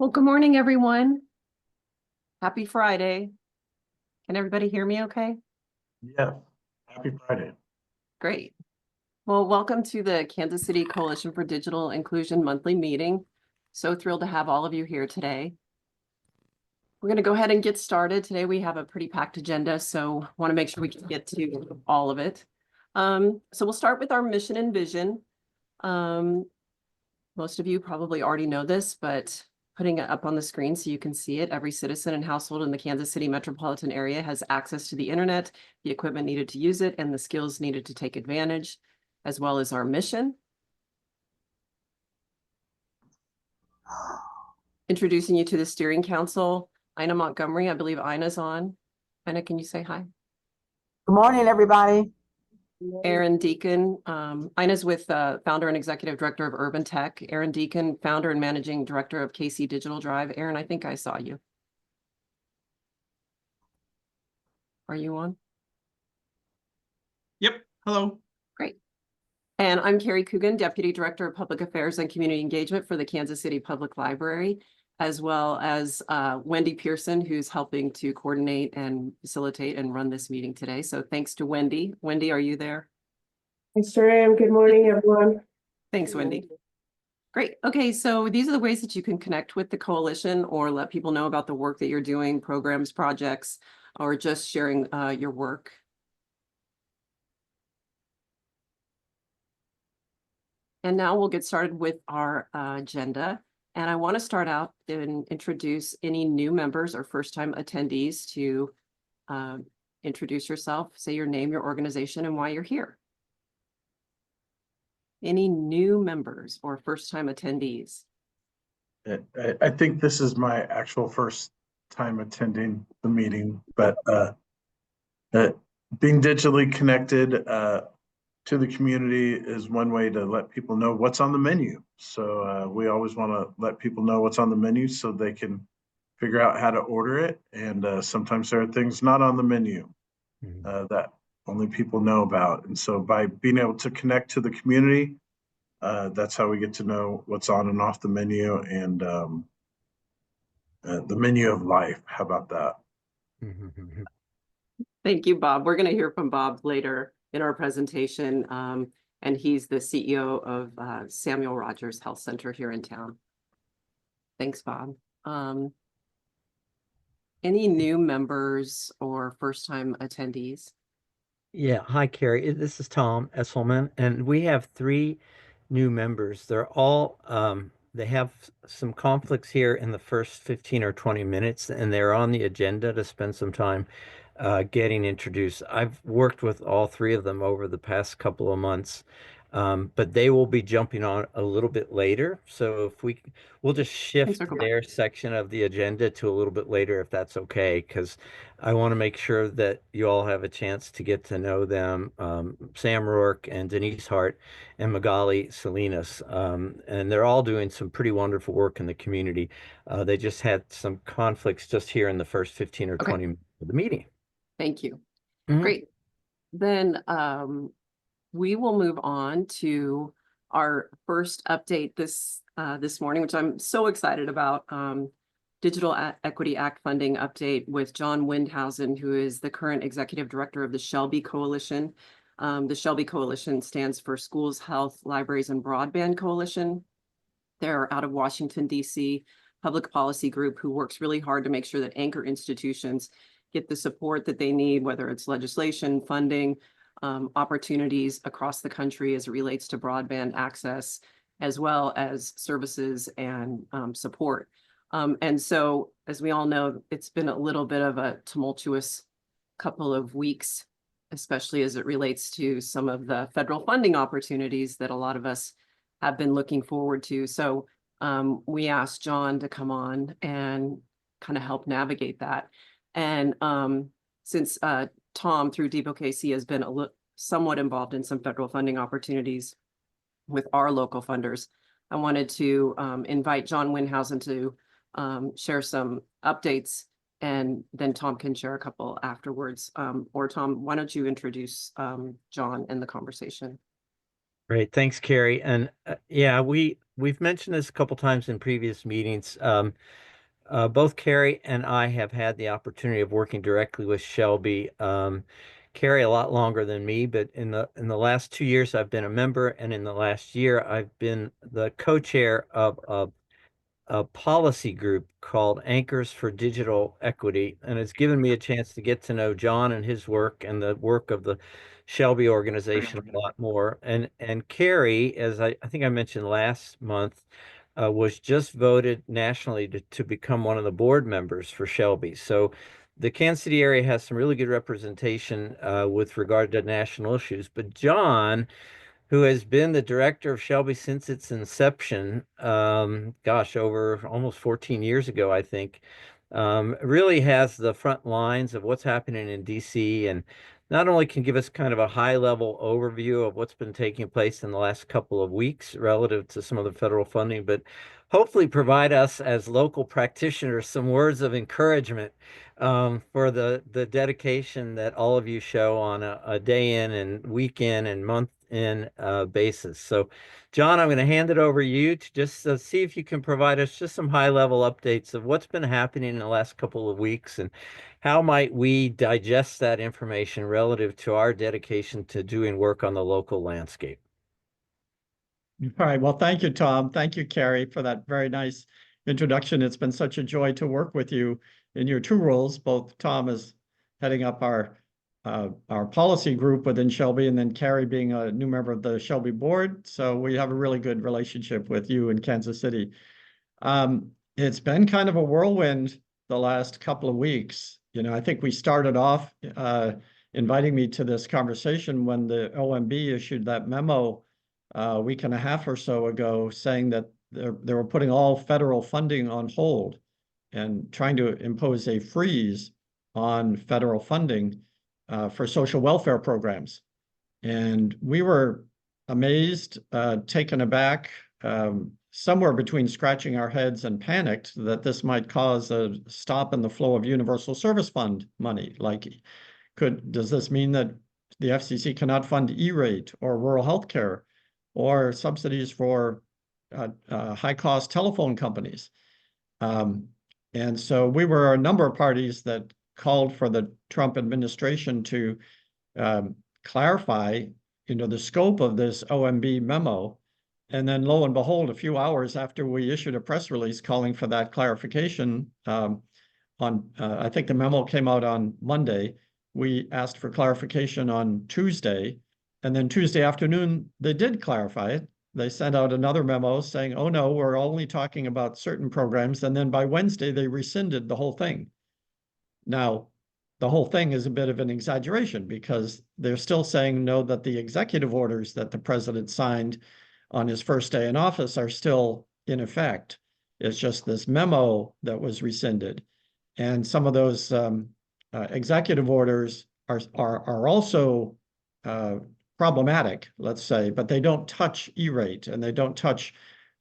Well, good morning, everyone. Happy Friday. Can everybody hear me okay? Yeah, happy Friday. Great. Well, welcome to the Kansas City Coalition for Digital Inclusion monthly meeting. So thrilled to have all of you here today. We're going to go ahead and get started. Today we have a pretty packed agenda, so want to make sure we can get to all of it. So we'll start with our mission and vision. Most of you probably already know this, but putting it up on the screen so you can see it. Every citizen and household in the Kansas City metropolitan area has access to the internet, the equipment needed to use it, and the skills needed to take advantage, as well as our mission. Introducing you to the steering council, Ina Montgomery. I believe Ina's on. Ina, can you say hi? Good morning, everybody. Aaron Deacon. Ina's with founder and executive director of Urban Tech. Aaron Deacon, founder and managing director of KC Digital Drive. Aaron, I think I saw you. Are you on? Yep. Hello. Great. And I'm Carrie Coogan, Deputy Director of Public Affairs and Community Engagement for the Kansas City Public Library, as well as Wendy Pearson, who's helping to coordinate and facilitate and run this meeting today. So thanks to Wendy. Wendy, are you there? I sure am. Good morning, everyone. Thanks, Wendy. Great. Okay, so these are the ways that you can connect with the coalition or let people know about the work that you're doing, programs, projects, or just sharing your work. And now we'll get started with our agenda. And I want to start out and introduce any new members or first-time attendees to introduce yourself, say your name, your organization, and why you're here. Any new members or first-time attendees? I think this is my actual first time attending the meeting, but being digitally connected to the community is one way to let people know what's on the menu. So we always want to let people know what's on the menu so they can figure out how to order it. And sometimes there are things not on the menu that only people know about. And so by being able to connect to the community, that's how we get to know what's on and off the menu and the menu of life. How about that? Thank you, Bob. We're going to hear from Bob later in our presentation. And he's the CEO of Samuel Rogers Health Center here in town. Thanks, Bob. Any new members or first-time attendees? Yeah, hi, Carrie. This is Tom Esselman, and we have 3 new members. They're all, they have some conflicts here in the first 15 or 20 minutes, and they're on the agenda to spend some time getting introduced. I've worked with all 3 of them over the past couple of months, but they will be jumping on a little bit later. So if we'll just shift their section of the agenda to a little bit later, if that's okay, because I want to make sure that you all have a chance to get to know them, Sam Rourke and Denise Hart and Magali Salinas. And they're all doing some pretty wonderful work in the community. They just had some conflicts just here in the first 15 or 20 minutes of the meeting. Thank you. Great. Then we will move on to our first update this morning, which I'm so excited about. Digital Equity Act funding update with John Windhausen, who is the current executive director of the SHLB Coalition. The SHLB Coalition stands for Schools, Health, Libraries, and Broadband Coalition. They're out of Washington, D.C., public policy group who works really hard to make sure that anchor institutions get the support that they need, whether it's legislation, funding, opportunities across the country as it relates to broadband access, as well as services and support. And so, as we all know, it's been a little bit of a tumultuous couple of weeks, especially as it relates to some of the federal funding opportunities that a lot of us have been looking forward to. So we asked John to come on and kind of help navigate that. And since Tom through DEPO-KC has been somewhat involved in some federal funding opportunities with our local funders, I wanted to invite John Windhausen to share some updates, and then Tom can share a couple afterwards. Or Tom, why don't you introduce John in the conversation? Great. Thanks, Carrie. And yeah, we we've mentioned this a couple times in previous meetings. Both Carrie and I have had the opportunity of working directly with Shelby. Carrie a lot longer than me, but in the last 2 years I've been a member, and in the last year I've been the co-chair of a policy group called Anchors for Digital Equity, and it's given me a chance to get to know John and his work and the work of the Shelby organization a lot more. And Carrie, as I think I mentioned last month, was just voted nationally to become one of the board members for Shelby. So the Kansas City area has some really good representation with regard to national issues. But John, who has been the director of Shelby since its inception, gosh, over almost 14 years ago, I think, really has the front lines of what's happening in DC, and not only can give us kind of a high level overview of what's been taking place in the last couple of weeks relative to some of the federal funding, but hopefully provide us as local practitioners some words of encouragement for the dedication that all of you show on a day in and week in and month in basis. So, John, I'm going to hand it over to you to just see if you can provide us just some high level updates of what's been happening in the last couple of weeks, and how might we digest that information relative to our dedication to doing work on the local landscape. All right. Well, thank you, Tom. Thank you, Carrie, for that very nice introduction. It's been such a joy to work with you in your two roles. Both Tom is heading up our policy group within Shelby, and then Carrie being a new member of the Shelby board. So we have a really good relationship with you in Kansas City. It's been kind of a whirlwind the last couple of weeks. You know, I think we started off inviting me to this conversation when the OMB issued that memo a week and a half or so ago, saying that they were putting all federal funding on hold and trying to impose a freeze on federal funding for social welfare programs. And we were amazed, taken aback, somewhere between scratching our heads and panicked that this might cause a stop in the flow of Universal Service Fund money. Like, does this mean that the FCC cannot fund E-rate or rural health care or subsidies for high-cost telephone companies? And so we were a number of parties that called for the Trump administration to clarify, the scope of this OMB memo. And then lo and behold, a few hours after we issued a press release calling for that clarification, I think the memo came out on Monday, we asked for clarification on Tuesday. And then Tuesday afternoon, they did clarify it. They sent out another memo saying, oh no, we're only talking about certain programs. And then by Wednesday, they rescinded the whole thing. Now, the whole thing is a bit of an exaggeration because they're still saying no, that the executive orders that the president signed on his first day in office are still in effect. It's just this memo that was rescinded. And some of those executive orders are also problematic, let's say, but they don't touch E-rate and they don't touch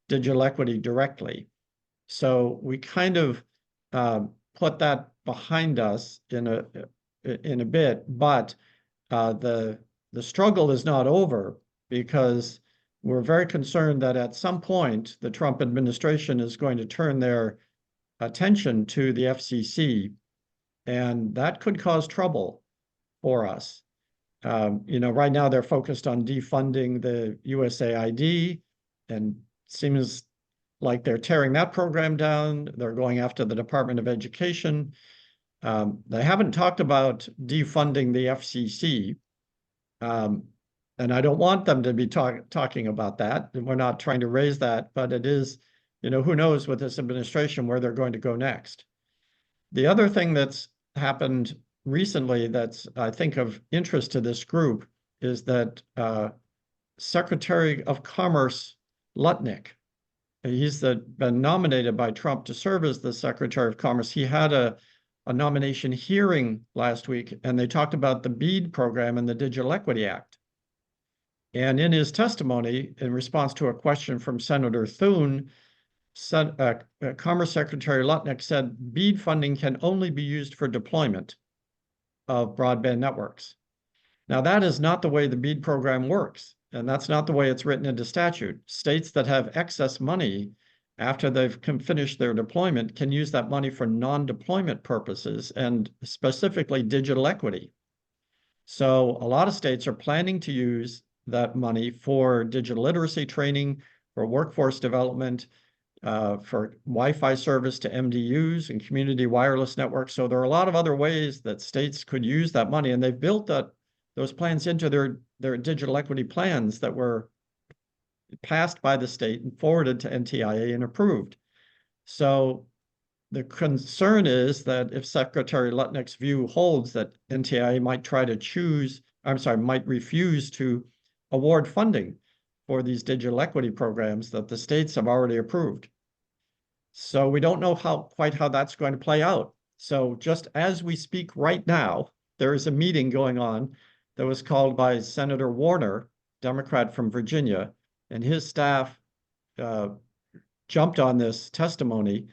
digital equity directly. So we kind of put that behind us in a bit, but the struggle is not over, because we're very concerned that at some point the Trump administration is going to turn their attention to the FCC, and that could cause trouble for us. Right now they're focused on defunding the USAID, and seems like they're tearing that program down. They're going after the Department of Education. They haven't talked about defunding the FCC. And I don't want them to be talking about that. And we're not trying to raise that, but it is, who knows with this administration where they're going to go next. The other thing that's happened recently that's, I think, of interest to this group is that Secretary of Commerce Lutnick, he's been nominated by Trump to serve as the Secretary of Commerce. He had a nomination hearing last week, and they talked about the BEAD program and the Digital Equity Act. And in his testimony, in response to a question from Senator Thune, Commerce Secretary Lutnick said BEAD funding can only be used for deployment of broadband networks. Now, that is not the way the BEAD program works. And that's not the way it's written into statute. States that have excess money after they've finished their deployment can use that money for non-deployment purposes and specifically digital equity. So a lot of states are planning to use that money for digital literacy training, for workforce development, for Wi-Fi service to MDUs and community wireless networks. So there are a lot of other ways that states could use that money, and they've built those plans into their digital equity plans that were passed by the state and forwarded to NTIA and approved. So the concern is that if Secretary Lutnick's view holds that NTIA might refuse to award funding for these digital equity programs that the states have already approved. So we don't know quite how that's going to play out. So just as we speak right now, there is a meeting going on that was called by Senator Warner, Democrat from Virginia, and his staff jumped on this testimony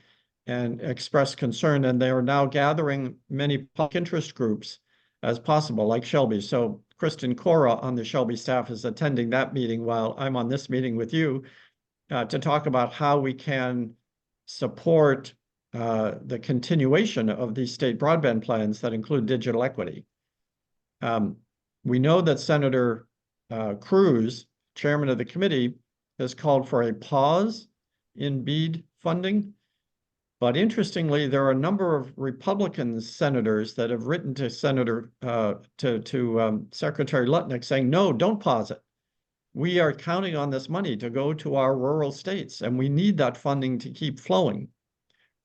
and expressed concern, and they are now gathering many public interest groups as possible, like SHLB. So Kristen Cora on the SHLB staff is attending that meeting while I'm on this meeting with you to talk about how we can support the continuation of these state broadband plans that include digital equity. We know that Senator Cruz, chairman of the committee, has called for a pause in BEAD funding. But interestingly, there are a number of Republican senators that have written to Secretary Lutnick saying, no, don't pause it. We are counting on this money to go to our rural states, and we need that funding to keep flowing.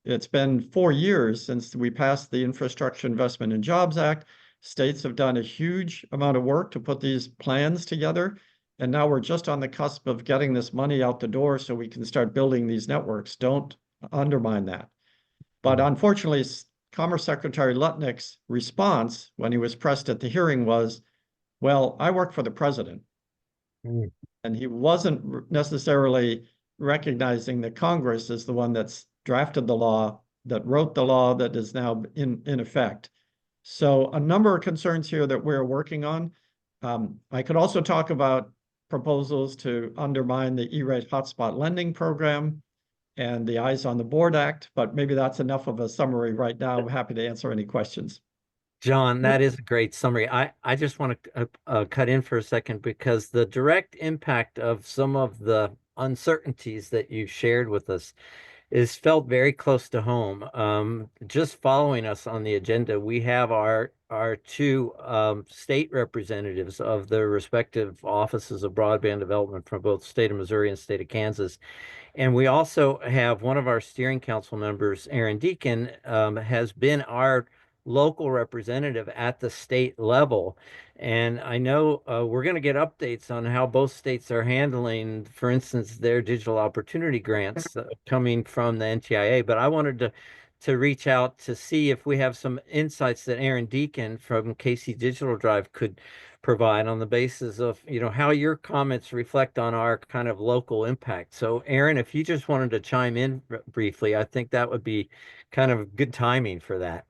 It's been 4 years since we passed the Infrastructure Investment and Jobs Act. States have done a huge amount of work to put these plans together, and now we're just on the cusp of getting this money out the door so we can start building these networks. Don't undermine that. But unfortunately, Commerce Secretary Lutnick's response when he was pressed at the hearing was, well, I work for the president. And he wasn't necessarily recognizing that Congress is the one that's drafted the law, that wrote the law that is now in effect. So a number of concerns here that we're working on. I could also talk about proposals to undermine the E-rate hotspot lending program and the Eyes on the Board Act, but maybe that's enough of a summary right now. I'm happy to answer any questions. John, that is a great summary. I just want to cut in for a second because the direct impact of some of the uncertainties that you shared with us is felt very close to home. Just following us on the agenda, we have our two state representatives of the respective offices of broadband development from both state of Missouri and state of Kansas. And we also have one of our steering council members, Aaron Deacon, has been our local representative at the state level. And I know we're going to get updates on how both states are handling, for instance, their digital opportunity grants coming from the NTIA. But I wanted to reach out to see if we have some insights that Aaron Deacon from KC Digital Drive could provide on the basis of, how your comments reflect on our kind of local impact. So Aaron, if you just wanted to chime in briefly, I think that would be kind of good timing for that.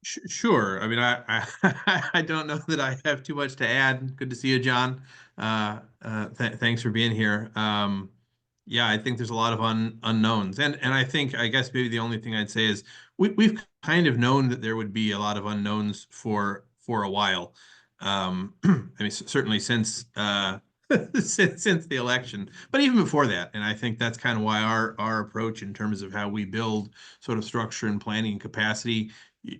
Sure. I mean, I don't know that I have too much to add. Good to see you, John. Thanks for being here. Yeah, I think there's a lot of unknowns, and I guess maybe the only thing I'd say is we've kind of known that there would be a lot of unknowns for a while. I mean, certainly since since the election, but even before that. And I think that's kind of why our approach in terms of how we build sort of structure and planning capacity.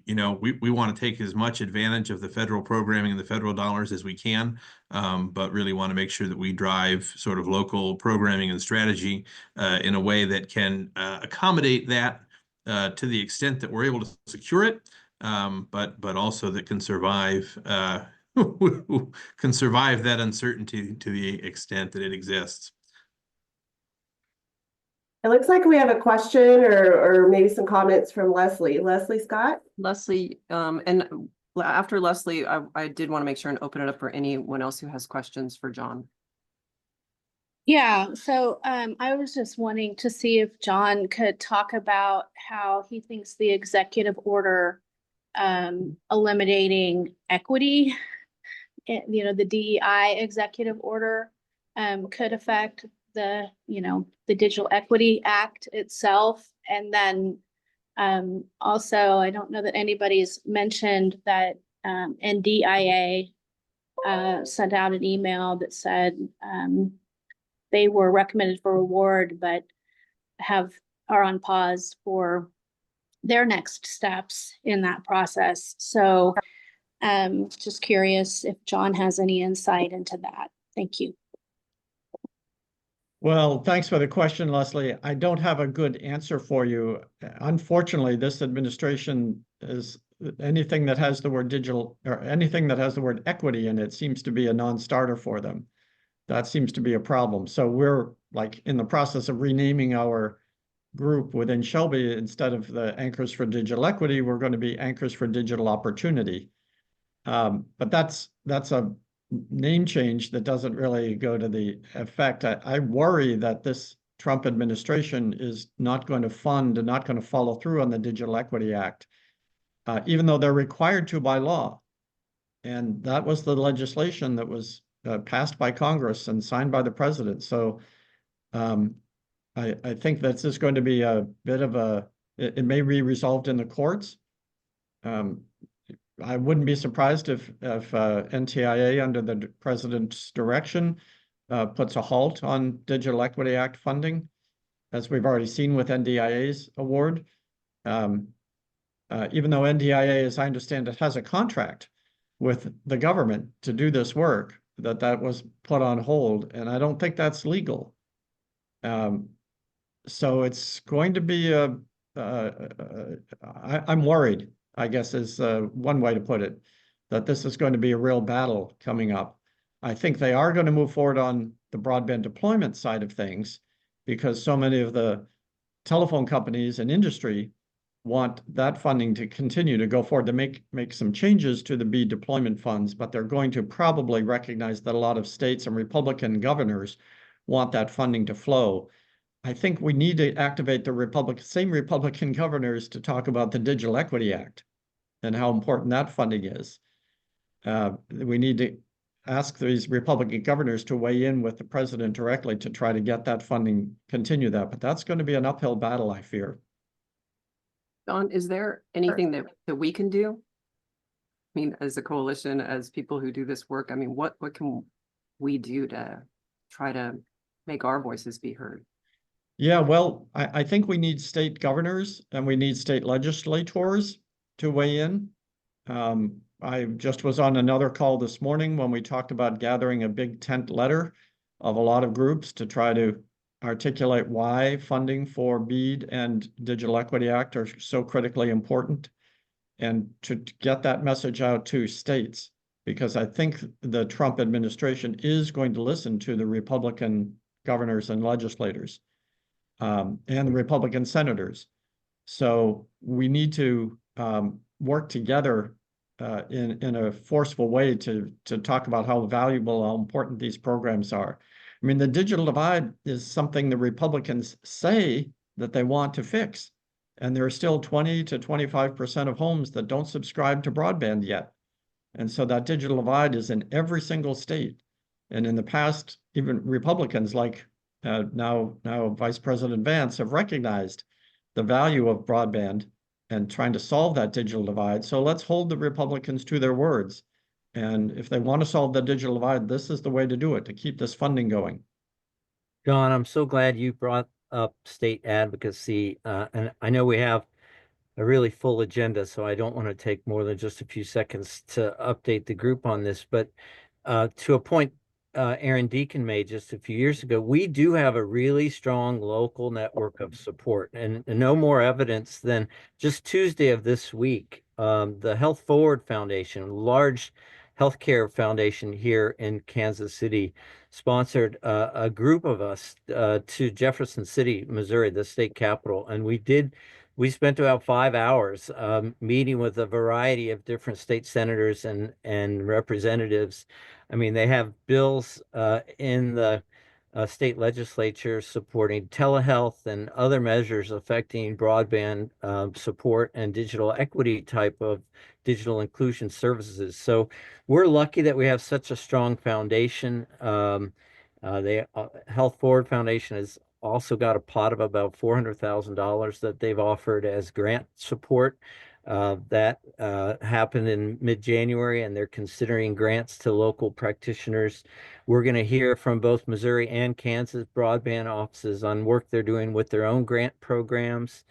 We want to take as much advantage of the federal programming and the federal dollars as we can, but really want to make sure that we drive sort of local programming and strategy in a way that can accommodate that to the extent that we're able to secure it, but also that can survive that uncertainty to the extent that it exists. It looks like we have a question or maybe some comments from Leslie. Leslie Scott? Leslie, and after Leslie, I did want to make sure and open it up for anyone else who has questions for John. Yeah, so I was just wanting to see if John could talk about how he thinks the executive order eliminating equity the DEI executive order could affect the Digital Equity Act itself. And then also, I don't know that anybody's mentioned that NDIA sent out an email that said they were recommended for award, but are on pause for their next steps in that process. So just curious if John has any insight into that. Thank you. Well, thanks for the question, Leslie. I don't have a good answer for you. Unfortunately, this administration is anything that has the word digital or anything that has the word equity in it seems to be a non-starter for them. That seems to be a problem. So we're like in the process of renaming our group within SHLB. Instead of the Anchors for Digital Equity, we're going to be Anchors for Digital Opportunity. But that's a name change that doesn't really go to the effect. I worry that this Trump administration is not going to fund and not going to follow through on the Digital Equity Act, even though they're required to by law. And that was the legislation that was passed by Congress and signed by the president. So I think that this is going to be a bit of it may be resolved in the courts. I wouldn't be surprised if NTIA, under the president's direction, puts a halt on Digital Equity Act funding, as we've already seen with NDIA's award. Even though NDIA, as I understand it, has a contract with the government to do this work, that was put on hold, and I don't think that's legal. So it's going to be I'm worried, I guess, is one way to put it, that this is going to be a real battle coming up. I think they are going to move forward on the broadband deployment side of things, because so many of the telephone companies and industry want that funding to continue to go forward, to make some changes to the BEAD deployment funds, but they're going to probably recognize that a lot of states and Republican governors want that funding to flow. I think we need to activate the same Republican governors to talk about the Digital Equity Act and how important that funding is. We need to ask these Republican governors to weigh in with the president directly to try to get that funding, continue that. But that's going to be an uphill battle, I fear. Don, is there anything that we can do? I mean, as a coalition, as people who do this work, I mean, what can we do to try to make our voices be heard? Yeah, well, I think we need state governors and we need state legislators to weigh in. I just was on another call this morning when we talked about gathering a big tent letter of a lot of groups to try to articulate why funding for BEAD and Digital Equity Act are so critically important, and to get that message out to states, because I think the Trump administration is going to listen to the Republican governors and legislators and the Republican senators. So we need to work together in a forceful way to talk about how valuable, how important these programs are. I mean, the digital divide is something the Republicans say that they want to fix. And there are still 20 to 25% of homes that don't subscribe to broadband yet. And so that digital divide is in every single state. And in the past, even Republicans like now Vice President Vance have recognized the value of broadband and trying to solve that digital divide. So let's hold the Republicans to their words. And if they want to solve the digital divide, this is the way to do it, to keep this funding going. John, I'm so glad you brought up state advocacy. And I know we have a really full agenda, so I don't want to take more than just a few seconds to update the group on this. But to a point Aaron Deacon made just a few years ago, we do have a really strong local network of support, and no more evidence than just Tuesday of this week. The Health Forward Foundation, large healthcare foundation here in Kansas City, sponsored a group of us to Jefferson City, Missouri, the state capital, and we spent about 5 hours meeting with a variety of different state senators and representatives. I mean, they have bills in the state legislatures supporting telehealth and other measures affecting broadband support and digital equity type of digital inclusion services. So we're lucky that we have such a strong foundation. The Health Forward Foundation has also got a pot of about $400,000 that they've offered as grant support. That happened in mid-January, and they're considering grants to local practitioners. We're going to hear from both Missouri and Kansas broadband offices on work they're doing with their own grant programs.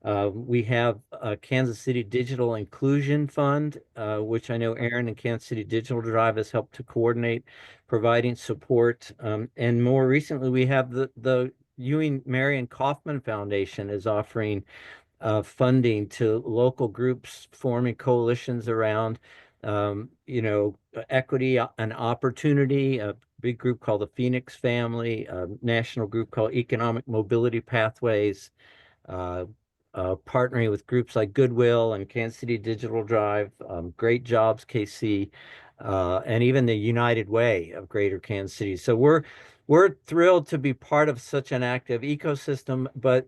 We have a Kansas City Digital Inclusion Fund, which I know Aaron and Kansas City Digital Drive has helped to coordinate, providing support. And more recently, we have the Ewing Marion Kaufman Foundation is offering funding to local groups forming coalitions around, equity and opportunity. A big group called the Phoenix Family, a national group called Economic Mobility Pathways, partnering with groups like Goodwill and Kansas City Digital Drive, Great Jobs KC, and even the United Way of Greater Kansas City. So we're thrilled to be part of such an active ecosystem, but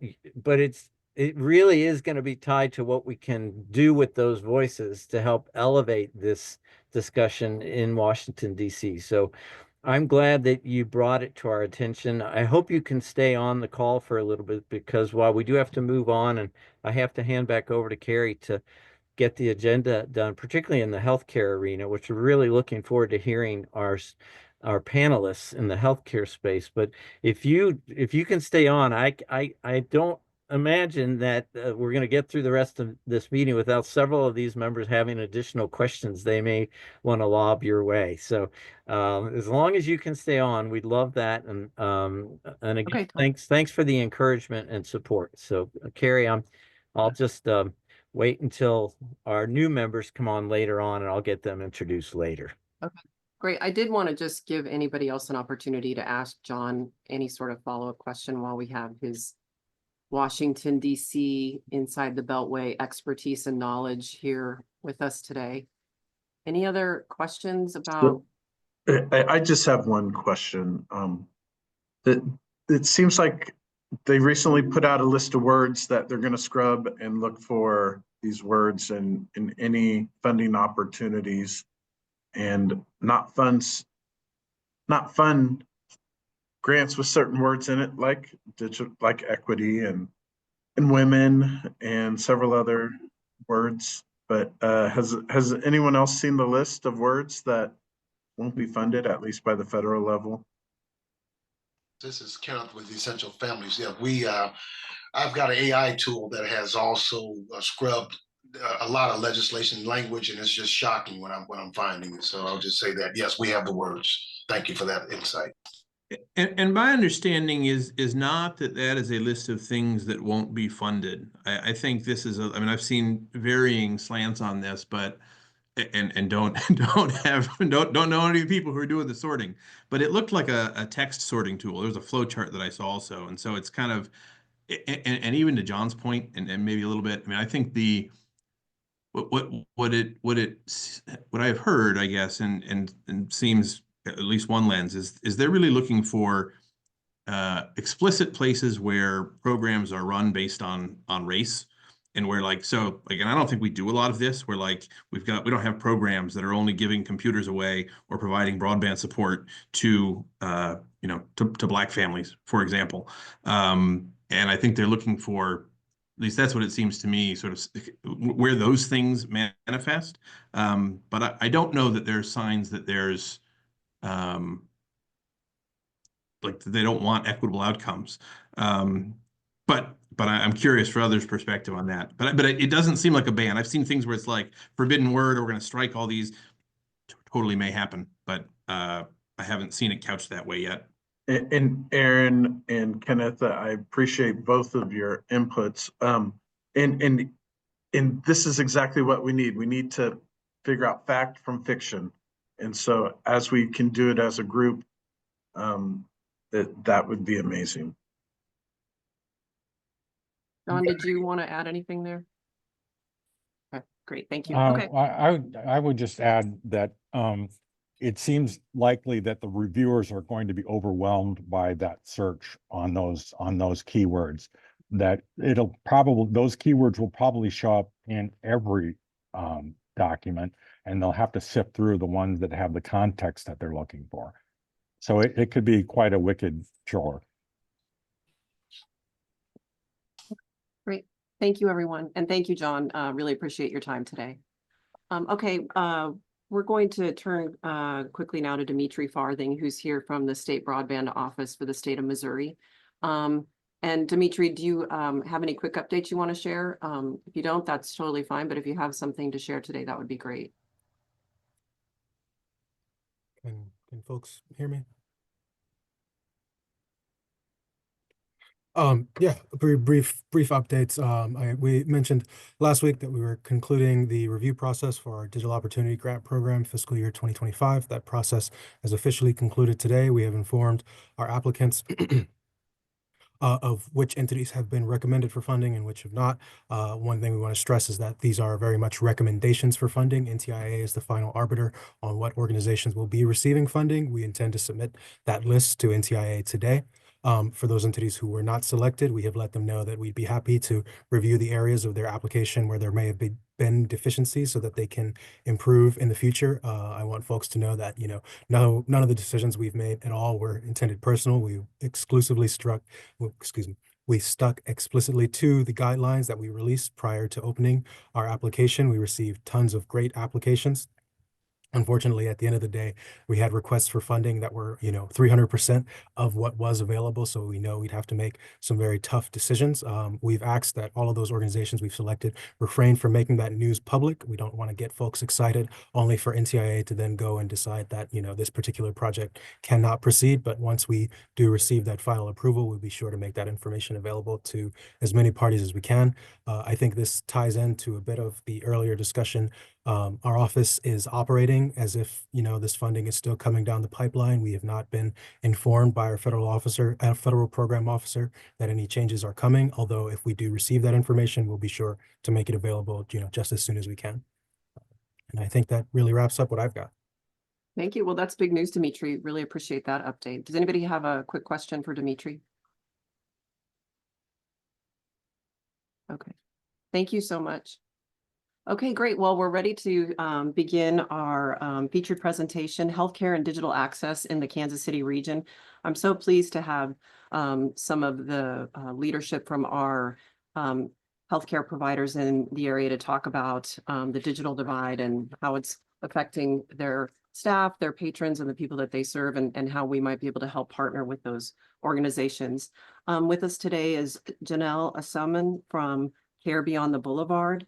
it really is going to be tied to what we can do with those voices to help elevate this discussion in Washington, D.C. So I'm glad that you brought it to our attention. I hope you can stay on the call for a little bit, because while we do have to move on, and I have to hand back over to Carrie to get the agenda done, particularly in the healthcare arena, which we're really looking forward to hearing our panelists in the healthcare space. But if you can stay on, I don't imagine that we're going to get through the rest of this meeting without several of these members having additional questions they may want to lob your way. So as long as you can stay on, we'd love that. And again, Okay, thanks for the encouragement and support. So Carrie, I'll just wait until our new members come on later on, and I'll get them introduced later. okay, great. I did want to just give anybody else an opportunity to ask John any sort of follow-up question while we have his Washington, D.C. inside the Beltway expertise and knowledge here with us today. Any other questions about? I just have one question. That it seems like they recently put out a list of words that they're going to scrub and look for these words in any funding opportunities, and not fund grants with certain words in it, like digital, like equity and women and several other words. But has anyone else seen the list of words that won't be funded, at least by the federal level? This is Kenneth with the Essential Families. Yeah, I've got an AI tool that has also scrubbed a lot of legislation language, and it's just shocking when I'm finding it. So I'll just say that, yes, we have the words. Thank you for that insight. And my understanding is not that is a list of things that won't be funded. I think this is I mean, I've seen varying slants on this, but and don't know any people who are doing the sorting, but it looked like a text sorting tool. There was a flow chart that I saw also, and so it's kind of, and even to John's point, and maybe a little bit. I mean, I think what I've heard, I guess, and seems, at least one lens, is they're really looking for explicit places where programs are run based on race. And we're like, so like, and I don't think we do a lot of this. We're like, we don't have programs that are only giving computers away or providing broadband support to to Black families, for example. And I think they're looking for, at least that's what it seems to me, sort of where those things manifest. But I don't know that there's signs that there's like they don't want equitable outcomes. But I'm curious for others' perspective on that. But it doesn't seem like a ban. I've seen things where it's like forbidden word, or we're going to strike all these. Totally may happen, but I haven't seen it couched that way yet. And Aaron and Kenneth, I appreciate both of your inputs. And this is exactly what we need. We need to figure out fact from fiction. And so as we can do it as a group, that would be amazing. John, did you want to add anything there? Okay, great, thank you. I would just add that it seems likely that the reviewers are going to be overwhelmed by that search on those keywords, that those keywords will probably show up in every document, and they'll have to sift through the ones that have the context that they're looking for. So it could be quite a wicked chore. Great. Thank you, everyone. And thank you, John. Really appreciate your time today. Okay, we're going to turn quickly now to Dimitri Farthing, who's here from the State Broadband Office for the state of Missouri. And Dimitri, do you have any quick updates you want to share? If you don't, that's totally fine. But if you have something to share today, that would be great. Can folks hear me? Yeah, very brief updates. We mentioned last week that we were concluding the review process for our Digital Opportunity Grant Program fiscal year 2025. That process has officially concluded today. We have informed our applicants of which entities have been recommended for funding and which have not. One thing we want to stress is that these are very much recommendations for funding. NTIA is the final arbiter on what organizations will be receiving funding. We intend to submit that list to NTIA today. For those entities who were not selected, we have let them know that we'd be happy to review the areas of their application where there may have been deficiencies so that they can improve in the future. I want folks to know that, none of the decisions we've made at all were intended personal. We stuck explicitly to the guidelines that we released prior to opening our application. We received tons of great applications. Unfortunately, at the end of the day, we had requests for funding that were, 300% of what was available. So we know we'd have to make some very tough decisions. We've asked that all of those organizations we've selected refrain from making that news public. We don't want to get folks excited only for NTIA to then go and decide that, this particular project cannot proceed. But once we do receive that final approval, we'll be sure to make that information available to as many parties as we can. I think this ties into a bit of the earlier discussion. Our office is operating as if, this funding is still coming down the pipeline. We have not been informed by our federal program officer that any changes are coming. Although if we do receive that information, we'll be sure to make it available, just as soon as we can. And I think that really wraps up what I've got. Thank you. Well, that's big news, Dimitri. Really appreciate that update. Does anybody have a quick question for Dimitri? Okay. Thank you so much. Okay, great. Well, we're ready to begin our featured presentation, Healthcare and Digital Access in the Kansas City region. I'm so pleased to have some of the leadership from our healthcare providers in the area to talk about the digital divide and how it's affecting their staff, their patrons, and the people that they serve, and how we might be able to help partner with those organizations. With us today is Janelle Esselman from Care Beyond the Boulevard,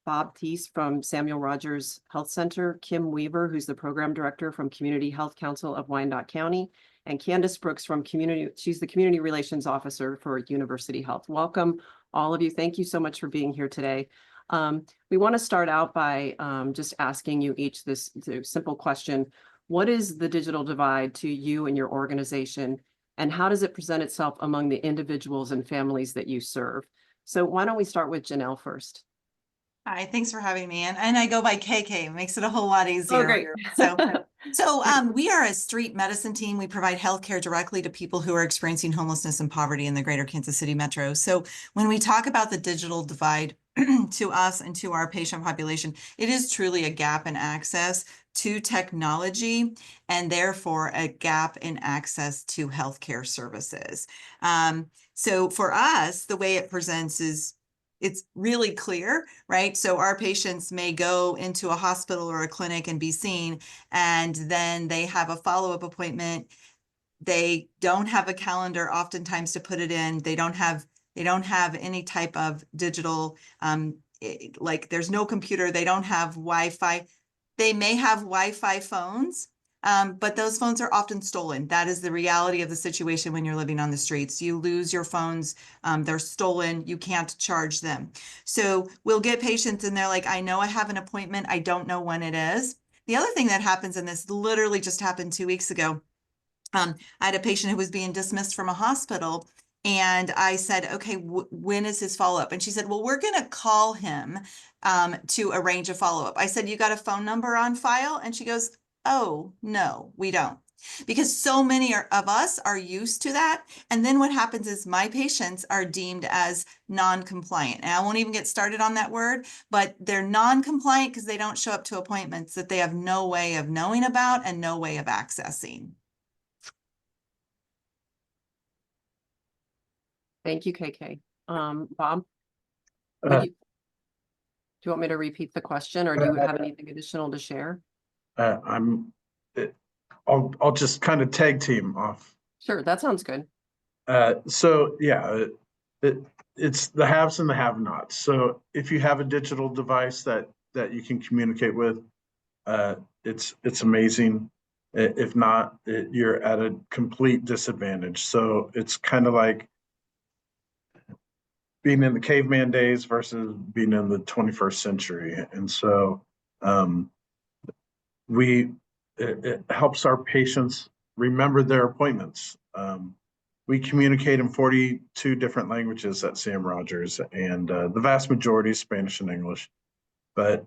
Bob Thies from Samuel Rogers Health Center, Kim Weaver, who's the Program Director from Community Health Council of Wyandotte County, and Candace Brooks from she's the Community Relations Officer for University Health. Welcome, all of you. Thank you so much for being here today. We want to start out by just asking you each this simple question. What is the digital divide to you and your organization, and how does it present itself among the individuals and families that you serve? So why don't we start with Janelle first? Hi, thanks for having me. And I go by KK, makes it a whole lot easier. Oh, great. So we are a street medicine team. We provide healthcare directly to people who are experiencing homelessness and poverty in the greater Kansas City metro. So when we talk about the digital divide to us and to our patient population, it is truly a gap in access to technology and therefore a gap in access to healthcare services. So for us, the way it presents is it's really clear, right? So our patients may go into a hospital or a clinic and be seen, and then they have a follow-up appointment. They don't have a calendar oftentimes to put it in. They don't have any type of digital, like there's no computer. They don't have Wi-Fi. They may have Wi-Fi phones, but those phones are often stolen. That is the reality of the situation when you're living on the streets. You lose your phones, they're stolen, you can't charge them. So we'll get patients and they're like, I know I have an appointment, I don't know when it is. The other thing that happens, and this literally just happened 2 weeks ago, I had a patient who was being dismissed from a hospital, and I said, okay, when is his follow-up? And she said, well, we're gonna call him to arrange a follow-up. I said, you got a phone number on file? And she goes, Oh, no, we don't. Because so many of us are used to that. And then what happens is my patients are deemed as non-compliant. And I won't even get started on that word, but they're non-compliant because they don't show up to appointments that they have no way of knowing about and no way of accessing. Thank you, KK. Bob? Uh, Do you want me to repeat the question, or do you have anything additional to share? I'll just kind of tag team off. Sure, that sounds good. So yeah, it's the haves and the have-nots. So if you have a digital device that you can communicate with, it's amazing. If not, you're at a complete disadvantage. So it's kind of like being in the caveman days versus being in the 21st century. And so it helps our patients remember their appointments. We communicate in 42 different languages at Sam Rogers, and the vast majority is Spanish and English. But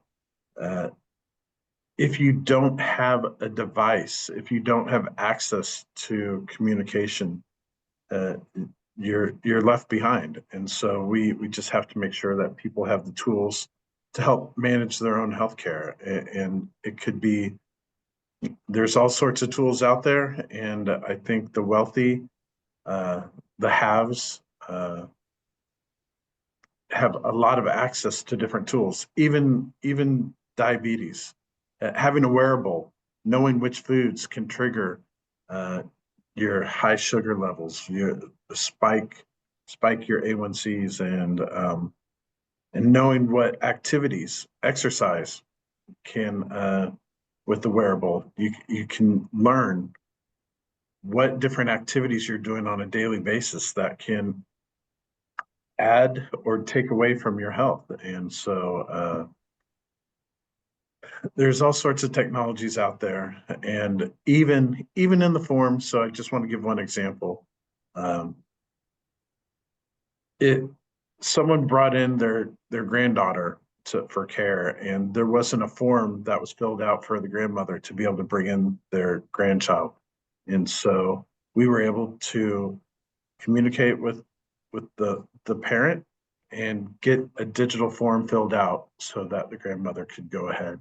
if you don't have a device, if you don't have access to communication, you're left behind. And so we just have to make sure that people have the tools to help manage their own healthcare. And it could be, there's all sorts of tools out there, and I think the wealthy, the haves, have a lot of access to different tools, even diabetes. Having a wearable, knowing which foods can trigger your high sugar levels, your spike your A1Cs, and knowing what activities, exercise can with the wearable, you can learn what different activities you're doing on a daily basis that can add or take away from your health. And so there's all sorts of technologies out there, and even in the form. So I just want to give one example. Someone brought in their granddaughter for care, and there wasn't a form that was filled out for the grandmother to be able to bring in their grandchild. And so we were able to communicate with the parent and get a digital form filled out so that the grandmother could go ahead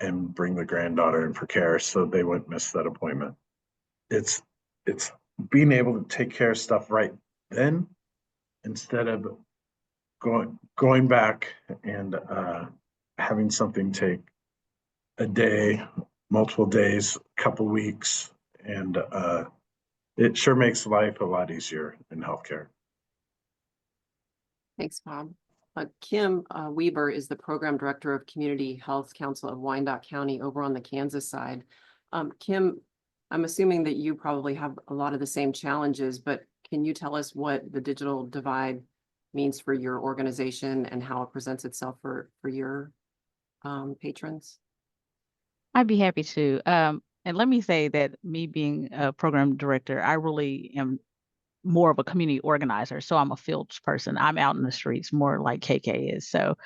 and bring the granddaughter in for care so they wouldn't miss that appointment. It's being able to take care of stuff right then instead of going back and having something take a day, multiple days, a couple weeks, and it sure makes life a lot easier in healthcare. Thanks, Bob. Kim Weber is the Program Director of Community Health Council of Wyandotte County over on the Kansas side. Kim, I'm assuming that you probably have a lot of the same challenges, but can you tell us what the digital divide means for your organization and how it presents itself for your patrons? I'd be happy to. And let me say that me being a program director, I really am more of a community organizer. So I'm a field person. I'm out in the streets more like KK is. So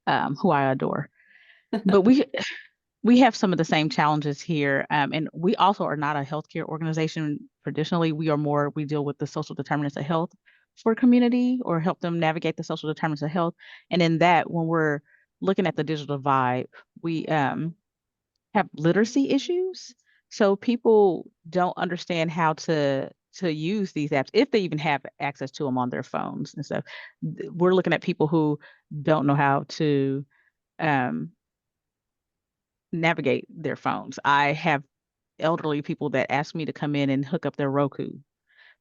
who I adore. But we have some of the same challenges here. And we also are not a healthcare organization. Traditionally, we deal with the social determinants of health for community, or help them navigate the social determinants of health. And in that, when we're looking at the digital divide, we have literacy issues. So people don't understand how to use these apps, if they even have access to them on their phones and stuff. We're looking at people who don't know how to navigate their phones. I have elderly people that ask me to come in and hook up their Roku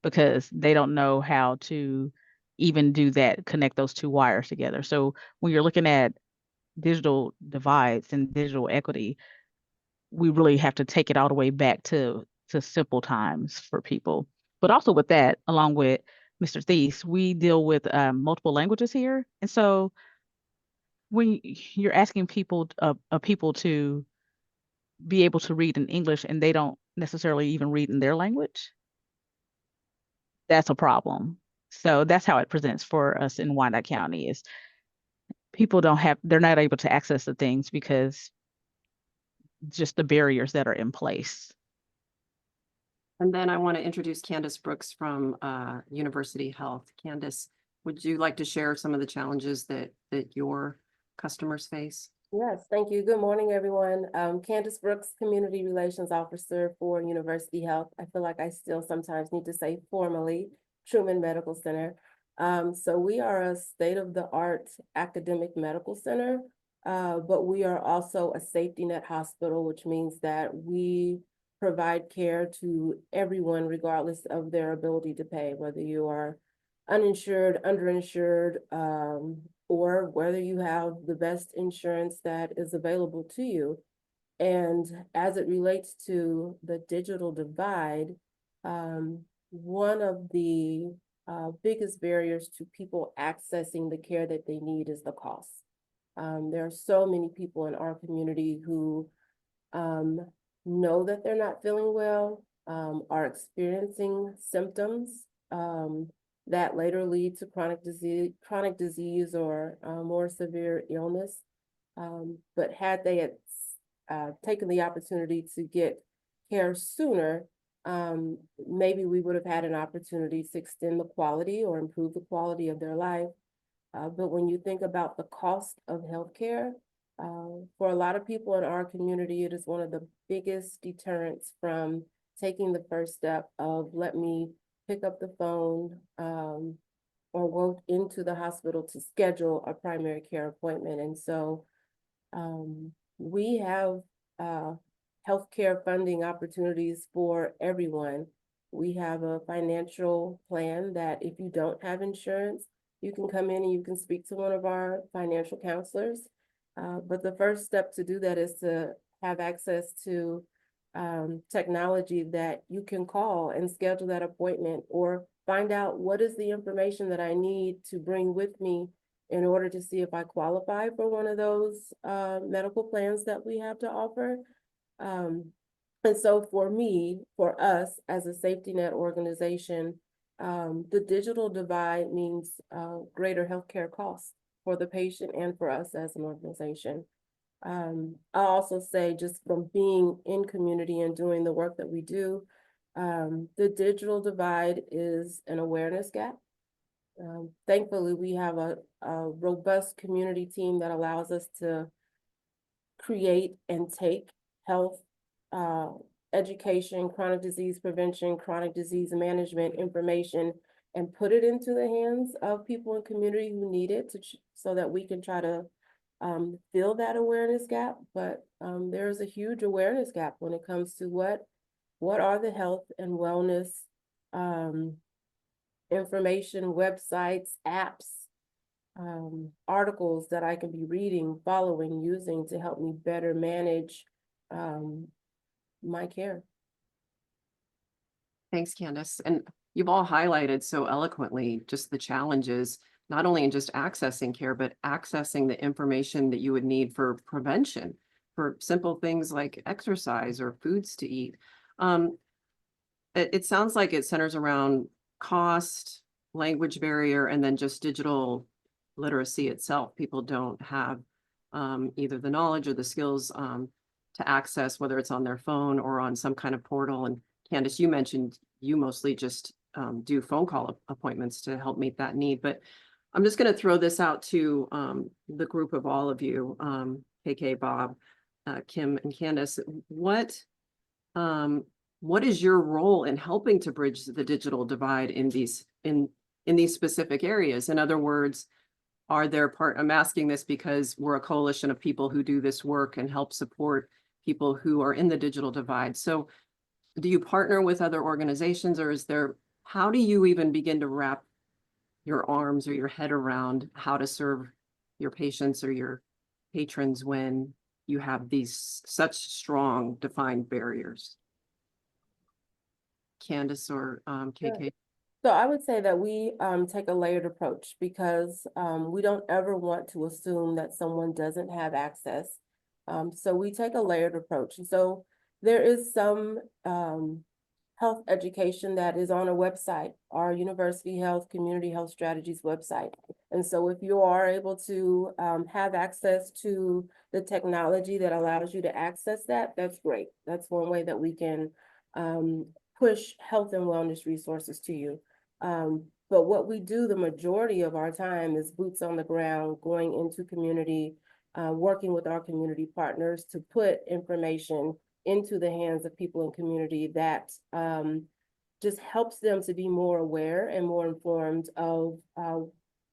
because they don't know how to even do that, connect those two wires together. So when you're looking at digital divides and digital equity, we really have to take it all the way back to simple times for people. But also with that, along with Mr. Thies, we deal with multiple languages here. And so when you're asking people to be able to read in English and they don't necessarily even read in their language, that's a problem. So that's how it presents for us in Wyandotte County, is people they're not able to access the things because just the barriers that are in place. And then I want to introduce Candace Brooks from University Health. Candace, would you like to share some of the challenges that your customers face? Yes, thank you. Good morning, everyone. Candace Brooks, Community Relations Officer for University Health. I feel like I still sometimes need to say formally Truman Medical Center. So we are a state-of-the-art academic medical center, but we are also a safety net hospital, which means that we provide care to everyone regardless of their ability to pay, whether you are uninsured, underinsured, or whether you have the best insurance that is available to you. And as it relates to the digital divide, one of the biggest barriers to people accessing the care that they need is the cost. There are so many people in our community who know that they're not feeling well, are experiencing symptoms that later lead to chronic disease or more severe illness. But had they taken the opportunity to get care sooner, maybe we would have had an opportunity to extend the quality or improve the quality of their life. But when you think about the cost of healthcare, for a lot of people in our community, it is one of the biggest deterrents from taking the first step of let me pick up the phone or go into the hospital to schedule a primary care appointment. And so we have healthcare funding opportunities for everyone. We have a financial plan that if you don't have insurance, you can come in and you can speak to one of our financial counselors. But the first step to do that is to have access to technology that you can call and schedule that appointment or find out what is the information that I need to bring with me in order to see if I qualify for one of those medical plans that we have to offer. And so for me, for us as a safety net organization, the digital divide means greater healthcare costs for the patient and for us as an organization. I'll also say just from being in community and doing the work that we do, the digital divide is an awareness gap. Thankfully, we have a robust community team that allows us to create and take health, education, chronic disease prevention, chronic disease management information and put it into the hands of people in community who need it so that we can try to fill that awareness gap. But there's a huge awareness gap when it comes to what are the health and wellness information, websites, apps, articles that I can be reading, following, using to help me better manage my care. Thanks, Candace. And you've all highlighted so eloquently just the challenges, not only in just accessing care, but accessing the information that you would need for prevention, for simple things like exercise or foods to eat. It sounds like it centers around cost, language barrier, and then just digital literacy itself. People don't have either the knowledge or the skills to access, whether it's on their phone or on some kind of portal. And Candace, you mentioned you mostly just do phone call appointments to help meet that need. But I'm just going to throw this out to the group of all of you, KK, Bob, Kim, and Candace. What is your role in helping to bridge the digital divide in these specific areas? In other words, I'm asking this because we're a coalition of people who do this work and help support people who are in the digital divide. So do you partner with other organizations, or how do you even begin to wrap your arms or your head around how to serve your patients or your patrons when you have these such strong defined barriers? Candace or KK? Sure. So I would say that we take a layered approach because we don't ever want to assume that someone doesn't have access. So we take a layered approach. And so there is some health education that is on a website, our University Health Community Health Strategies website. And so if you are able to have access to the technology that allows you to access that, that's great. That's one way that we can push health and wellness resources to you. But what we do the majority of our time is boots on the ground, going into community, working with our community partners to put information into the hands of people in community that just helps them to be more aware and more informed of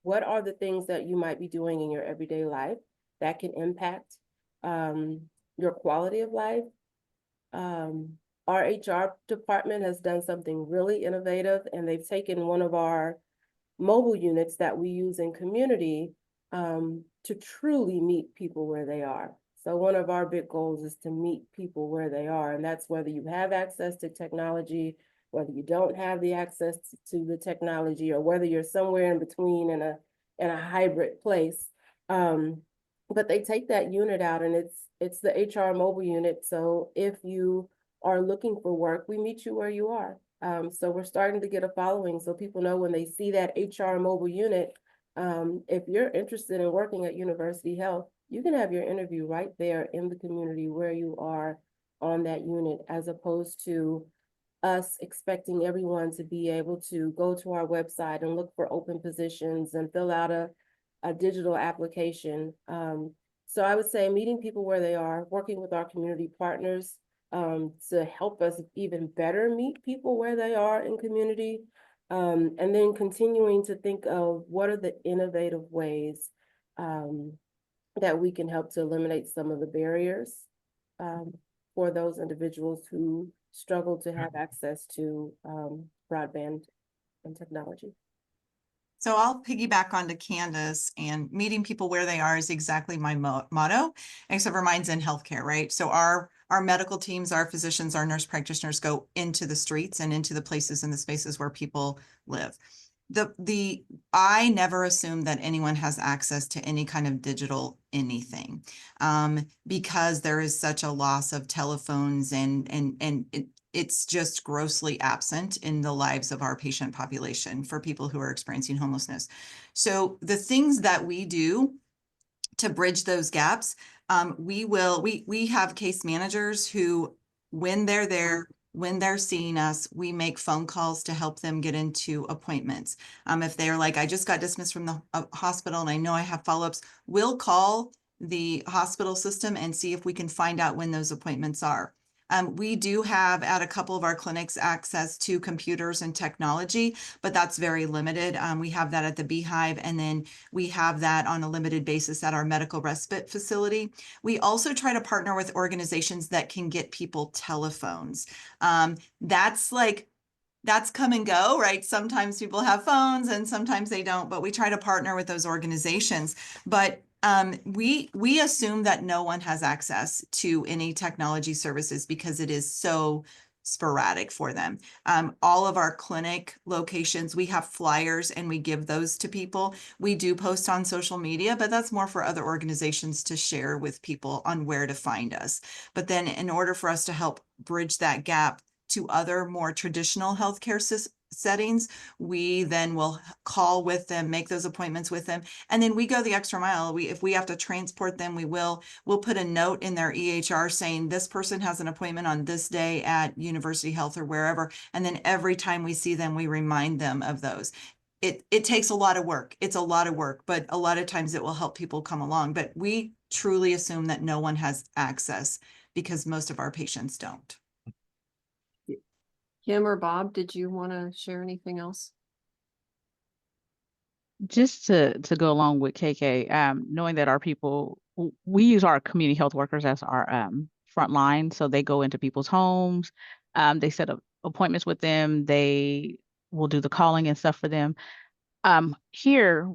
what are the things that you might be doing in your everyday life that can impact your quality of life. Our HR department has done something really innovative, and they've taken one of our mobile units that we use in community to truly meet people where they are. So one of our big goals is to meet people where they are, and that's whether you have access to technology, whether you don't have the access to the technology, or whether you're somewhere in between in a hybrid place. But they take that unit out, and it's the HR mobile unit. So if you are looking for work, we meet you where you are. So we're starting to get a following, so people know when they see that HR mobile unit, if you're interested in working at University Health, you can have your interview right there in the community where you are on that unit, as opposed to us expecting everyone to be able to go to our website and look for open positions and fill out a digital application. So I would say meeting people where they are, working with our community partners to help us even better meet people where they are in community. And then continuing to think of what are the innovative ways that we can help to eliminate some of the barriers for those individuals who struggle to have access to broadband and technology. So I'll piggyback onto Candace, and meeting people where they are is exactly my motto, except for mine's in healthcare, right? So our medical teams, our physicians, our nurse practitioners go into the streets and into the places and the spaces where people live. I never assume that anyone has access to any kind of digital anything, because there is such a loss of telephones, and it's just grossly absent in the lives of our patient population for people who are experiencing homelessness. So the things that we do to bridge those gaps, we have case managers who, when they're there, when they're seeing us, we make phone calls to help them get into appointments. If they're like, I just got dismissed from the hospital and I know I have follow-ups, we'll call the hospital system and see if we can find out when those appointments are. We do have at a couple of our clinics access to computers and technology, but that's very limited. We have that at the Beehive, and then we have that on a limited basis at our medical respite facility. We also try to partner with organizations that can get people telephones. That's come and go, right? Sometimes people have phones and sometimes they don't, but we try to partner with those organizations. But we assume that no one has access to any technology services because it is so sporadic for them. All of our clinic locations, we have flyers and we give those to people. We do post on social media, but that's more for other organizations to share with people on where to find us. But then in order for us to help bridge that gap to other more traditional healthcare settings, we then will call with them, make those appointments with them, and then we go the extra mile. If we have to transport them, we'll put a note in their EHR saying this person has an appointment on this day at University Health or wherever, and then every time we see them, we remind them of those. It takes a lot of work. It's a lot of work, but a lot of times it will help people come along. But we truly assume that no one has access because most of our patients don't. Kim or Bob, did you want to share anything else? Just to go along with KK, knowing that our people, we use our community health workers as our front line. So they go into people's homes, they set up appointments with them, they will do the calling and stuff for them. Here,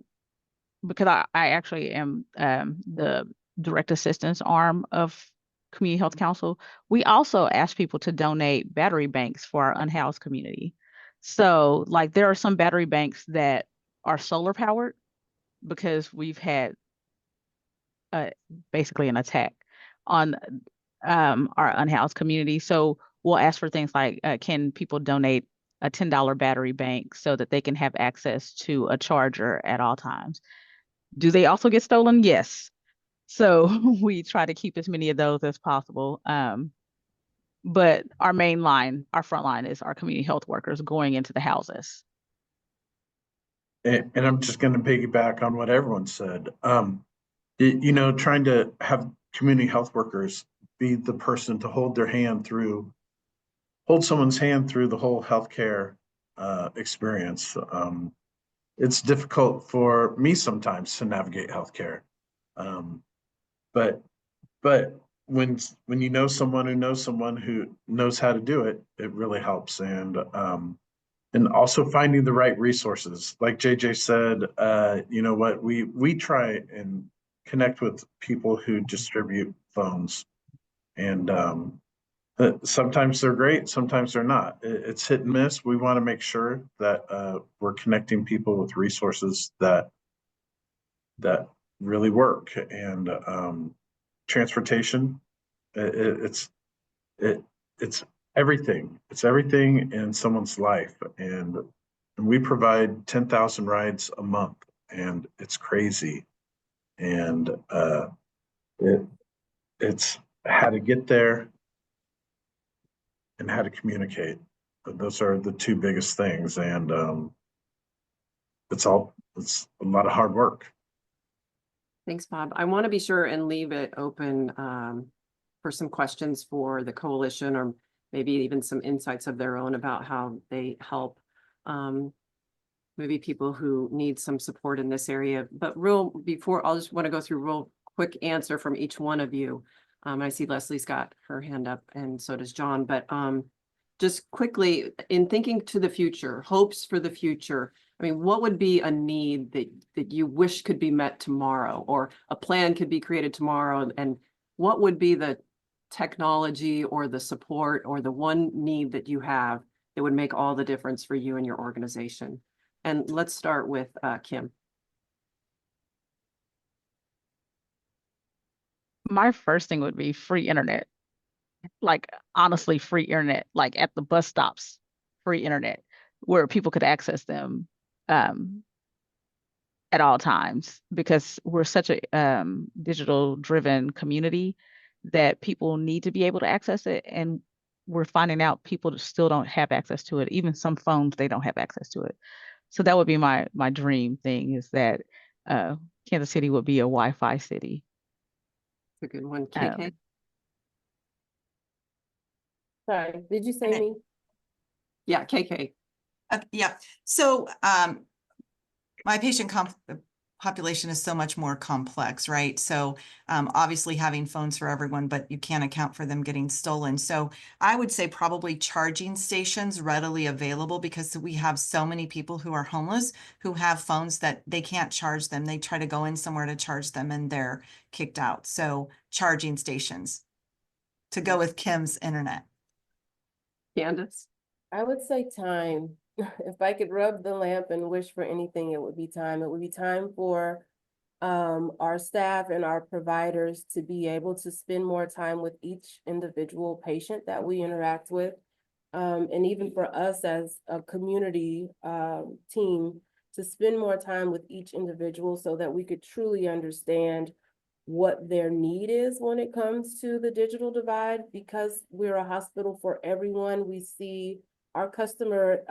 because I actually am the direct assistance arm of Community Health Council, we also ask people to donate battery banks for our unhoused community. So like there are some battery banks that are solar powered because we've had basically an attack on our unhoused community. So we'll ask for things like, can people donate a $10 battery bank so that they can have access to a charger at all times? Do they also get stolen? Yes. So we try to keep as many of those as possible. But our main line, our front line, is our community health workers going into the houses. And I'm just going to piggyback on what everyone said. You know, trying to have community health workers be the person to hold someone's hand through the whole healthcare experience. It's difficult for me sometimes to navigate healthcare. But when you know someone who knows how to do it, it really helps. And also finding the right resources. Like JJ said, you know what, we try and connect with people who distribute phones. And sometimes they're great, sometimes they're not. It's hit and miss. We want to make sure that we're connecting people with resources that really work. And transportation, it's everything. It's everything in someone's life. And we provide 10,000 rides a month, and it's crazy. And it's how to get there and how to communicate. Those are the two biggest things. And it's a lot of hard work. Thanks, Bob. I want to be sure and leave it open for some questions for the coalition, or maybe even some insights of their own about how they help maybe people who need some support in this area. But I'll just want to go through real quick answer from each one of you. I see Leslie's got her hand up, and so does John. But just quickly, in thinking to the future, hopes for the future, I mean, what would be a need that you wish could be met tomorrow, or a plan could be created tomorrow? And what would be the technology or the support or the one need that you have that would make all the difference for you and your organization? And let's start with Kim. My first thing would be free internet. Like, honestly, free internet, like at the bus stops, free internet, where people could access them at all times, because we're such a digital driven community that people need to be able to access it. And we're finding out people still don't have access to it. Even some phones, they don't have access to it. So that would be my dream thing, is that Kansas City would be a Wi-Fi city. That's a good one. KK? Sorry, did you say me? Yeah, KK. Yeah, so my patient population is so much more complex, right? So obviously having phones for everyone, but you can't account for them getting stolen. So I would say probably charging stations readily available, because we have so many people who are homeless who have phones that they can't charge them. They try to go in somewhere to charge them and they're kicked out. So charging stations to go with Kim's internet. Candace? I would say time. If I could rub the lamp and wish for anything, it would be time. It would be time for our staff and our providers to be able to spend more time with each individual patient that we interact with. And even for us as a community team, to spend more time with each individual so that we could truly understand what their need is when it comes to the digital divide. Because we're a hospital for everyone, we see our customer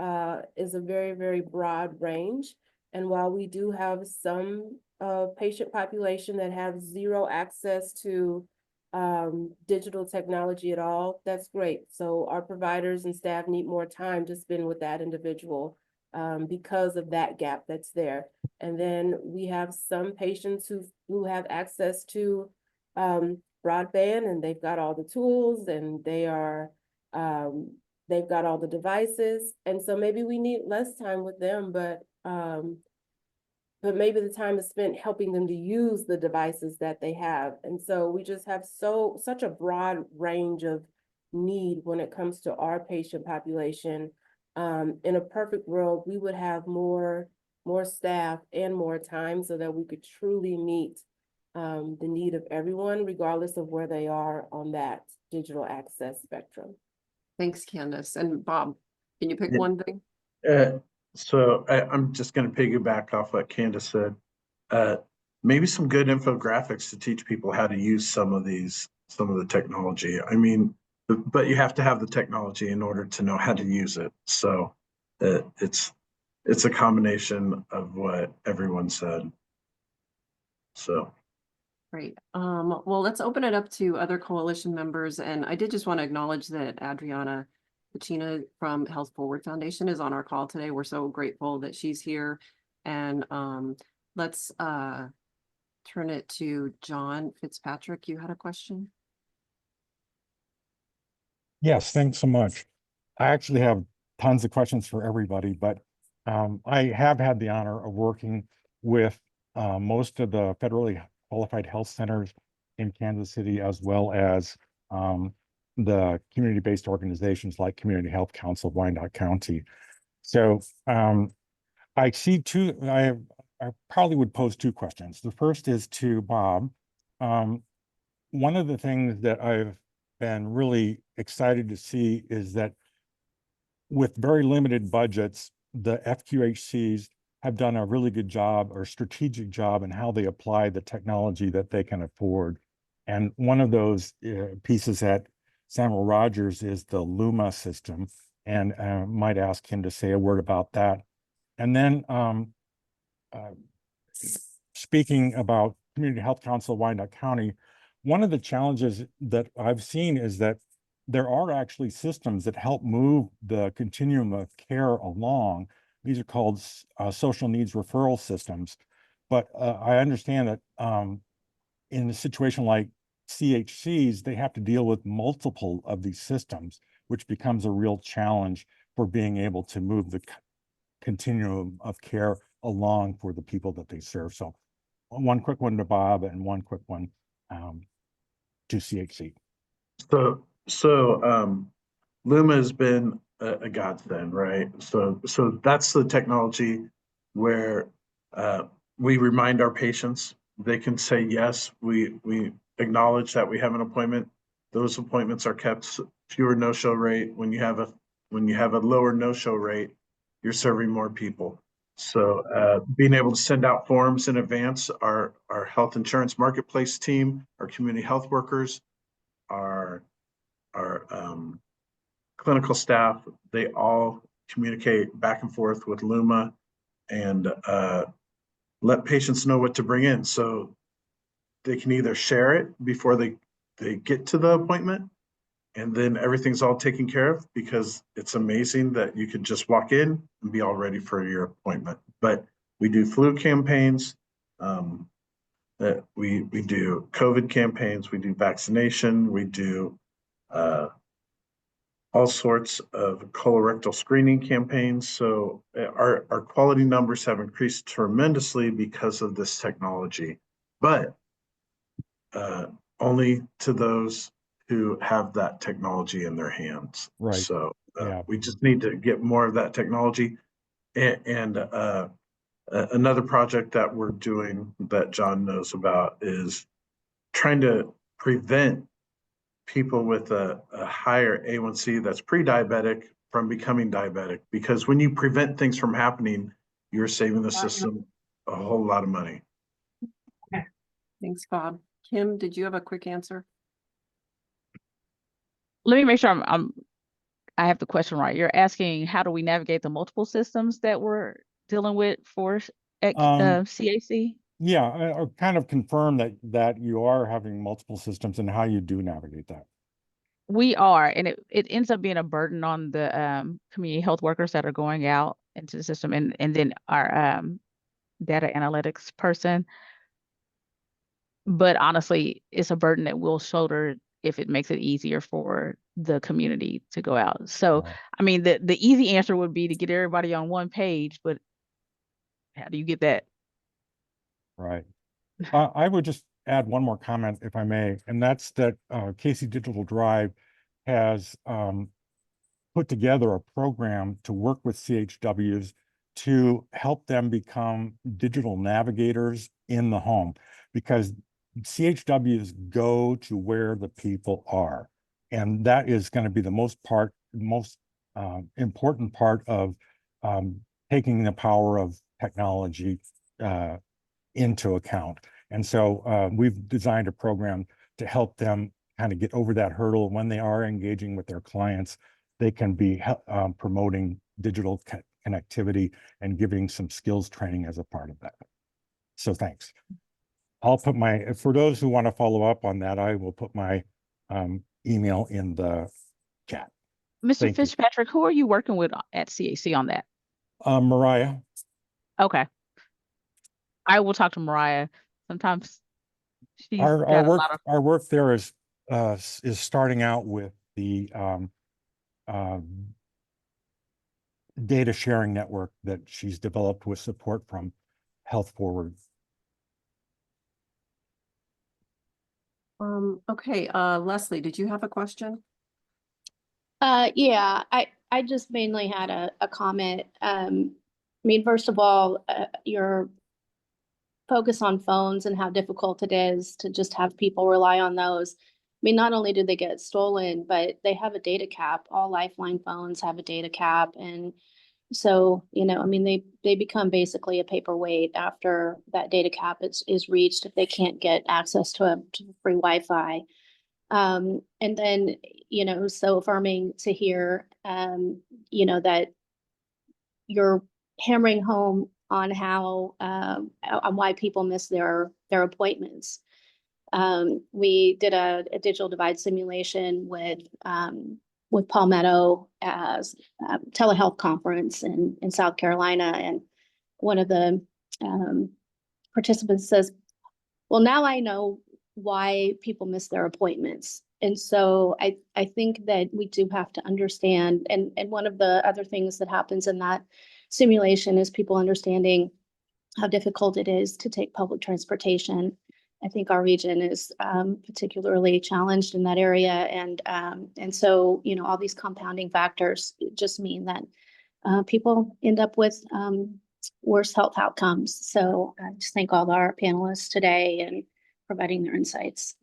is a very, very broad range. And while we do have some patient population that have zero access to digital technology at all, that's great. So our providers and staff need more time to spend with that individual because of that gap that's there. And then we have some patients who have access to broadband, and they've got all the tools, and they are they've got all the devices. And so maybe we need less time with them, but maybe the time is spent helping them to use the devices that they have. And so we just have such a broad range of need when it comes to our patient population. In a perfect world, we would have more staff and more time so that we could truly meet the need of everyone, regardless of where they are on that digital access spectrum. Thanks, Candace. And Bob, can you pick Yeah. one thing? So I'm just going to piggyback off what Candace said. Maybe some good infographics to teach people how to use some of the technology. I mean, but you have to have the technology in order to know how to use it. So it's a combination of what everyone said. So. Great. Well, let's open it up to other coalition members. And I did just want to acknowledge that Adriana Pacina from Health Forward Foundation is on our call today. We're so grateful that she's here. And let's turn it to John Fitzpatrick. You had a question? Yes, thanks so much. I actually have tons of questions for everybody, but I have had the honor of working with most of the federally qualified health centers in Kansas City, as well as the community-based organizations like Community Health Council of Wyandotte County. So I see I probably would pose two questions. The first is to Bob. One of the things that I've been really excited to see is that with very limited budgets, the FQHCs have done a really good job or strategic job in how they apply the technology that they can afford. And one of those pieces at Samuel Rogers is the Luma system. And I might ask him to say a word about that. And then speaking about Community Health Council of Wyandotte County, one of the challenges that I've seen is that there are actually systems that help move the continuum of care along. These are called social needs referral systems. But I understand that in a situation like CHCs, they have to deal with multiple of these systems, which becomes a real challenge for being able to move the continuum of care along for the people that they serve. So one quick one to Bob and one quick one to CHC. So Luma has been a godsend, right? So that's the technology where we remind our patients. They can say yes. We acknowledge that we have an appointment. Those appointments are kept. Fewer no-show rate. When you have a lower no-show rate, you're serving more people. So being able to send out forms in advance, our health insurance marketplace team, our community health workers, our clinical staff, they all communicate back and forth with Luma and let patients know what to bring in. So they can either share it before they get to the appointment, and then everything's all taken care of, because it's amazing that you could just walk in and be all ready for your appointment. But we do flu campaigns, that we do COVID campaigns, we do vaccination, we do all sorts of colorectal screening campaigns. So our quality numbers have increased tremendously because of this technology, but only to those who have that technology in their hands. Right. So Yeah. we just need to get more of that technology. And another project that we're doing that John knows about is trying to prevent people with a higher A1C that's pre-diabetic from becoming diabetic, because when you prevent things from happening, you're saving the system a whole lot of money. Thanks, Bob. Kim, did you have a quick answer? Let me make sure I have the question right. You're asking, how do we navigate the multiple systems that we're dealing with for CAC? Yeah, I kind of confirm that you are having multiple systems and how you do navigate that. We are, and it ends up being a burden on the community health workers that are going out into the system, and then our data analytics person. But honestly, it's a burden that we'll shoulder if it makes it easier for the community to go out. So, Right. I mean, the easy answer would be to get everybody on one page, but how do you get that? Right. I would just add one more comment, if I may, and that's that KC Digital Drive has put together a program to work with CHWs to help them become digital navigators in the home, because CHWs go to where the people are. And that is going to be the most most important part of taking the power of technology into account. And so we've designed a program to help them kind of get over that hurdle. When they are engaging with their clients, they can be promoting digital connectivity and giving some skills training as a part of that. So thanks. I'll put for those who want to follow up on that, I will put my email in the chat. Mr. Thank you. Fitzpatrick, who are you working with at CAC on that? Mariah. Okay. I will talk to Mariah. Sometimes she's Our got a work lot of our work there is starting out with the data sharing network that she's developed with support from Health Forward. Okay, Leslie, did you have a question? Yeah, I just mainly had a comment. I mean, first of all, your focus on phones and how difficult it is to just have people rely on those. I mean, not only do they get stolen, but they have a data cap. All Lifeline phones have a data cap. And so, you know, I mean, they become basically a paperweight after that data cap is reached if they can't get access to free Wi-Fi. And then, you know, so affirming to hear, you know, that you're hammering home on how, on why people miss their appointments. We did a digital divide simulation with Palmetto as a telehealth conference in South Carolina. And one of the participants says, well, now I know why people miss their appointments. And so I think that we do have to understand, and one of the other things that happens in that simulation is people understanding how difficult it is to take public transportation. I think our region is particularly challenged in that area. And so, you know, all these compounding factors just mean that people end up with worse health outcomes. So I just thank all our panelists today and providing their insights.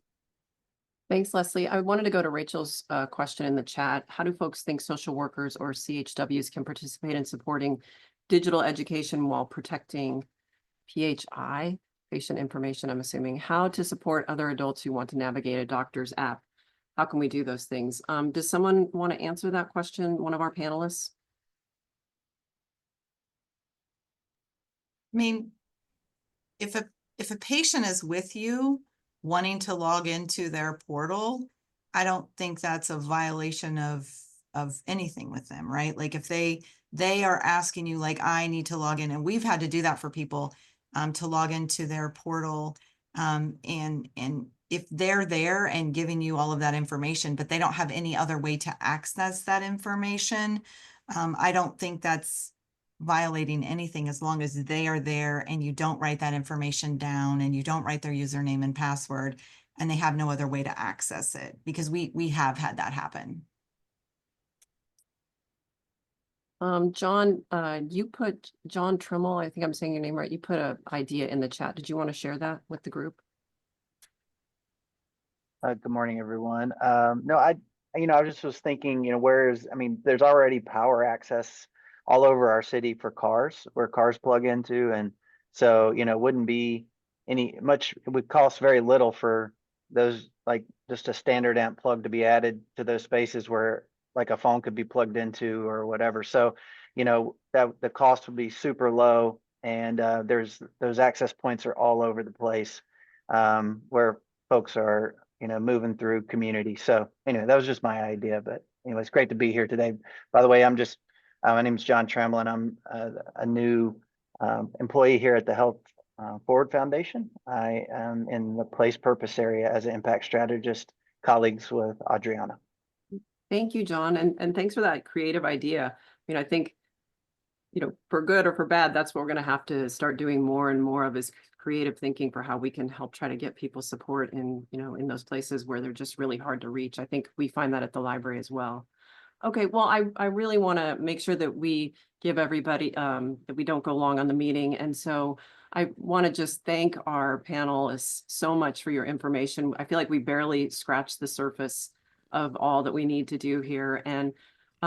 Thanks, Leslie. I wanted to go to Rachel's question in the chat. How do folks think social workers or CHWs can participate in supporting digital education while protecting PHI, patient information, I'm assuming? How to support other adults who want to navigate a doctor's app? How can we do those things? Does someone want to answer that question, one of our panelists? I mean, if a patient is with you wanting to log into their portal, I don't think that's a violation of anything with them, right? Like if they are asking you, like, I need to log in, and we've had to do that for people to log into their portal, and if they're there and giving you all of that information, but they don't have any other way to access that information, I don't think that's violating anything as long as they are there and you don't write that information down and you don't write their username and password and they have no other way to access it, because we have had that happen. John, you put John Trimmel, I think I'm saying your name right. You put an idea in the chat. Did you want to share that with the group? Good morning, everyone. No, I just was thinking, there's already power access all over our city for cars, where cars plug into. And so, it wouldn't be it would cost very little for those, like just a standard amp plug to be added to those spaces where like a phone could be plugged into or whatever. So, that the cost would be super low. And those access points are all over the place where folks are, moving through community. So anyway, that was just my idea, but anyway, it's great to be here today. By the way, my name is John Tremble, and I'm a new employee here at the Health Forward Foundation. I am in the place purpose area as an impact strategist, colleagues with Adriana. Thank you, John. And thanks for that creative idea. I think, for good or for bad, that's what we're going to have to start doing more and more of, is creative thinking for how we can help try to get people support in, in those places where they're just really hard to reach. I think we find that at the library as well. Okay, well, I really want to make sure that we give everybody, that we don't go long on the meeting. And so I want to just thank our panelists so much for your information. I feel like we barely scratched the surface of all that we need to do here. And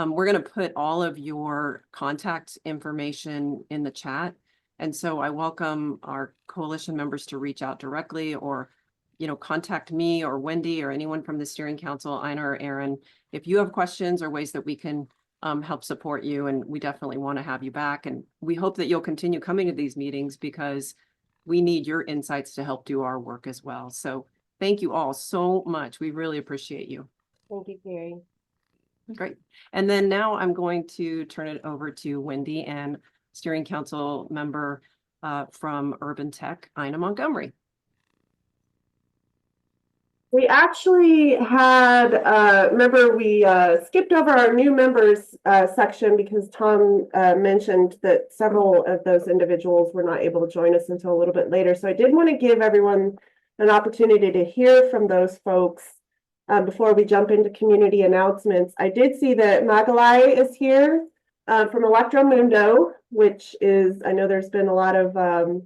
we're going to put all of your contact information in the chat. And so I welcome our coalition members to reach out directly or, contact me or Wendy or anyone from the steering council, Ina or Aaron, if you have questions or ways that we can help support you. And we definitely want to have you back. And we hope that you'll continue coming to these meetings because we need your insights to help do our work as well. So thank you all so much. We really appreciate you. Thank you, Carrie. Great. And then now I'm going to turn it over to Wendy and steering council member from Urban Tech, Ina Montgomery. We actually had, remember we skipped over our new members section because Tom mentioned that several of those individuals were not able to join us until a little bit later. So I did want to give everyone an opportunity to hear from those folks before we jump into community announcements. I did see that Magali is here from Electro Mundo, which is, I know there's been a lot of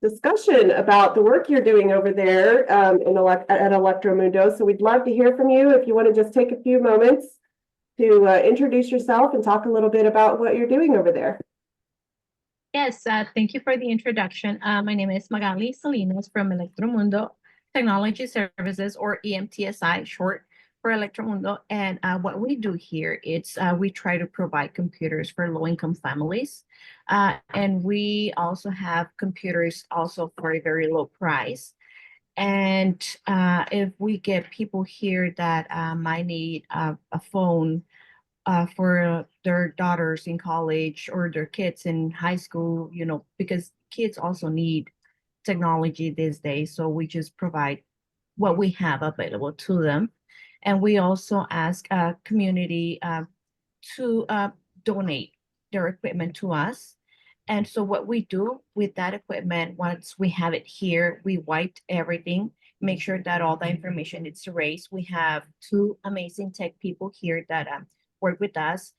discussion about the work you're doing over there at Electro Mundo. So we'd love to hear from you if you want to just take a few moments to introduce yourself and talk a little bit about what you're doing over there. Yes, thank you for the introduction. My name is Magali Salinas from Electro Mundo Technology Services, or EMTSI, short for Electro Mundo. And what we do here is we try to provide computers for low-income families. And we also have computers also for a very low price. And if we get people here that might need a phone for their daughters in college or their kids in high school, because kids also need technology these days. So we just provide what we have available to them. And we also ask community to donate their equipment to us. And so what we do with that equipment, once we have it here, we wipe everything, make sure that all the information is erased. We have 2 amazing tech people here that work with us,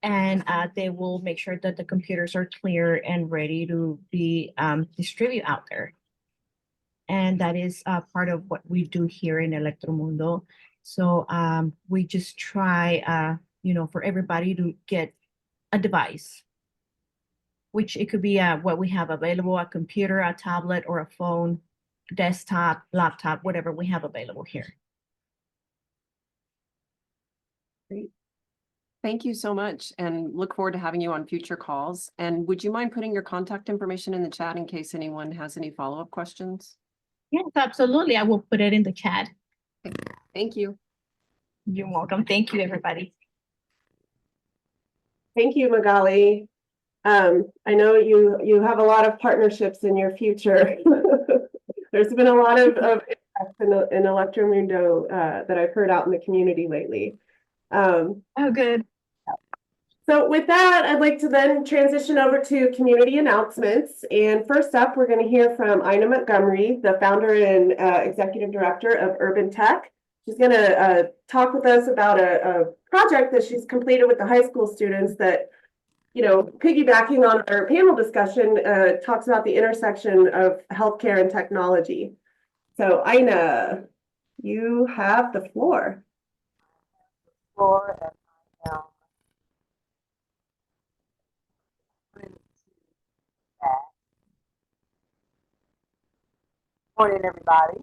and they will make sure that the computers are clear and ready to be distributed out there. And that is part of what we do here in Electro Mundo. So we just try, for everybody to get a device, which it could be what we have available, a computer, a tablet, or a phone, desktop, laptop, whatever we have available here. Great. Thank you so much, and look forward to having you on future calls. And would you mind putting your contact information in the chat in case anyone has any follow-up questions? Yes, absolutely. I will put it in the chat. Thank you. You're welcome. Thank you, everybody. Thank you, Magali. I know you have a lot of partnerships in your future. There's been a lot of impact in Electro Mundo that I've heard out in the community lately. Oh, good. So with that, I'd like to then transition over to community announcements. And first up, we're going to hear from Ina Montgomery, the founder and executive director of Urban Tech. She's going to talk with us about a project that she's completed with the high school students that, piggybacking on our panel discussion, talks about the intersection of healthcare and technology. So Ina, you have the floor. Morning, everybody.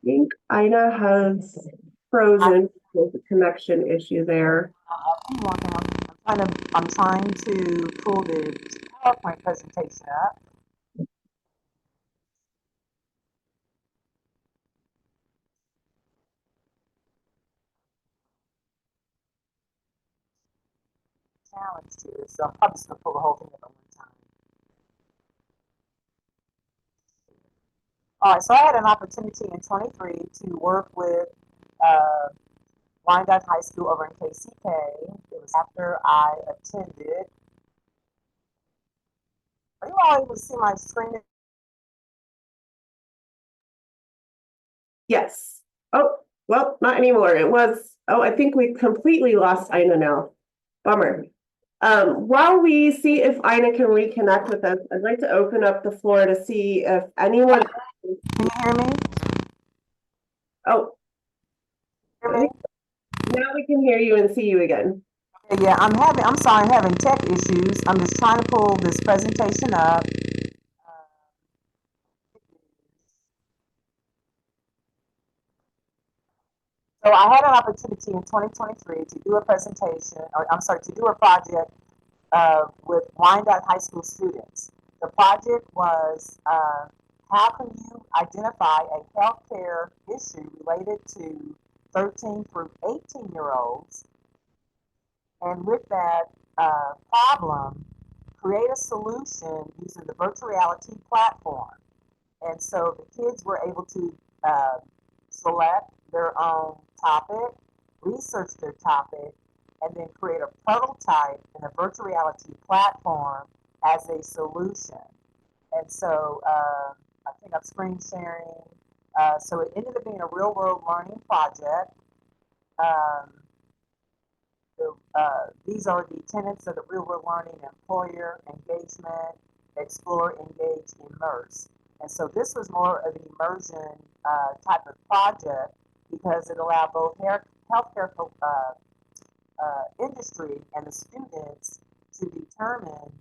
I think Ina has frozen with the connection issue there. I'm trying to pull the PowerPoint presentation up. Challenge here, so I'm probably just gonna pull the whole thing up at one time. All right, so I had an opportunity in 23 to work with Wyandotte High School over in KCK. It was after I attended. Are you all able to see my screen? Yes. Oh, well, not anymore. It was, oh, I think we completely lost Ina now. Bummer. While we see if Ina can reconnect with us, I'd like to open up the floor to see if anyone. Can you hear me? Oh, now we can hear you and see you again. Yeah, I'm sorry, I'm having tech issues. I'm just trying to pull this presentation up. So I had an opportunity in 2023 to do a presentation, or I'm sorry, to do a project with Wyandotte High School students. The project was how can you identify a healthcare issue related to 13 through 18-year-olds, and with that problem, create a solution using the virtual reality platform. And so the kids were able to select their own topic, research their topic, and then create a prototype in a virtual reality platform as a solution. And so I think I'm screen sharing. So it ended up being a real world learning project. These are the tenets of the real world learning: employer engagement, explore, engage, immerse. And so this was more of an immersion type of project because it allowed both healthcare industry and the students to determine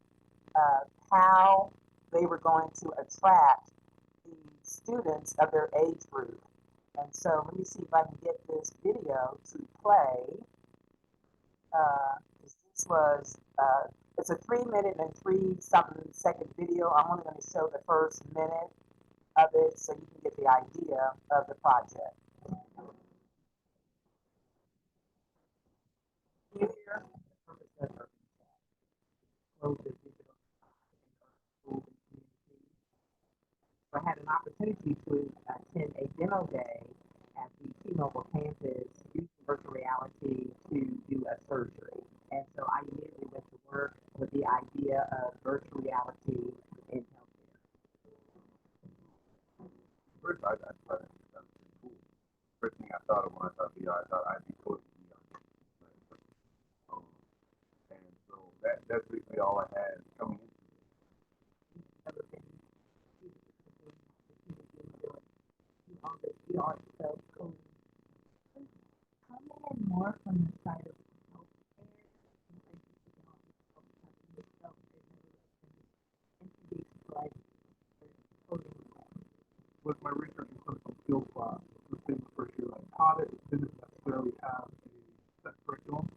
how they were going to attract the students of their age group. And so let me see if I can get this video to play. This was, it's a 3-minute and 3-something-second video. I'm only going to show the first minute of it so you can get the idea of the project. Here, I had an opportunity to attend a demo day at the T-Mobile campus using virtual reality to do a surgery. And so I immediately went to work with the idea of virtual reality in healthcare. First, I thought it was cool. First thing I thought of when I thought VR, I thought I'd be close to VR. And so that's basically all I had coming into it. VR is so cool. Come in more from the side of With my research in clinical skills class, the thing first year I taught it, didn't necessarily have a set curriculum.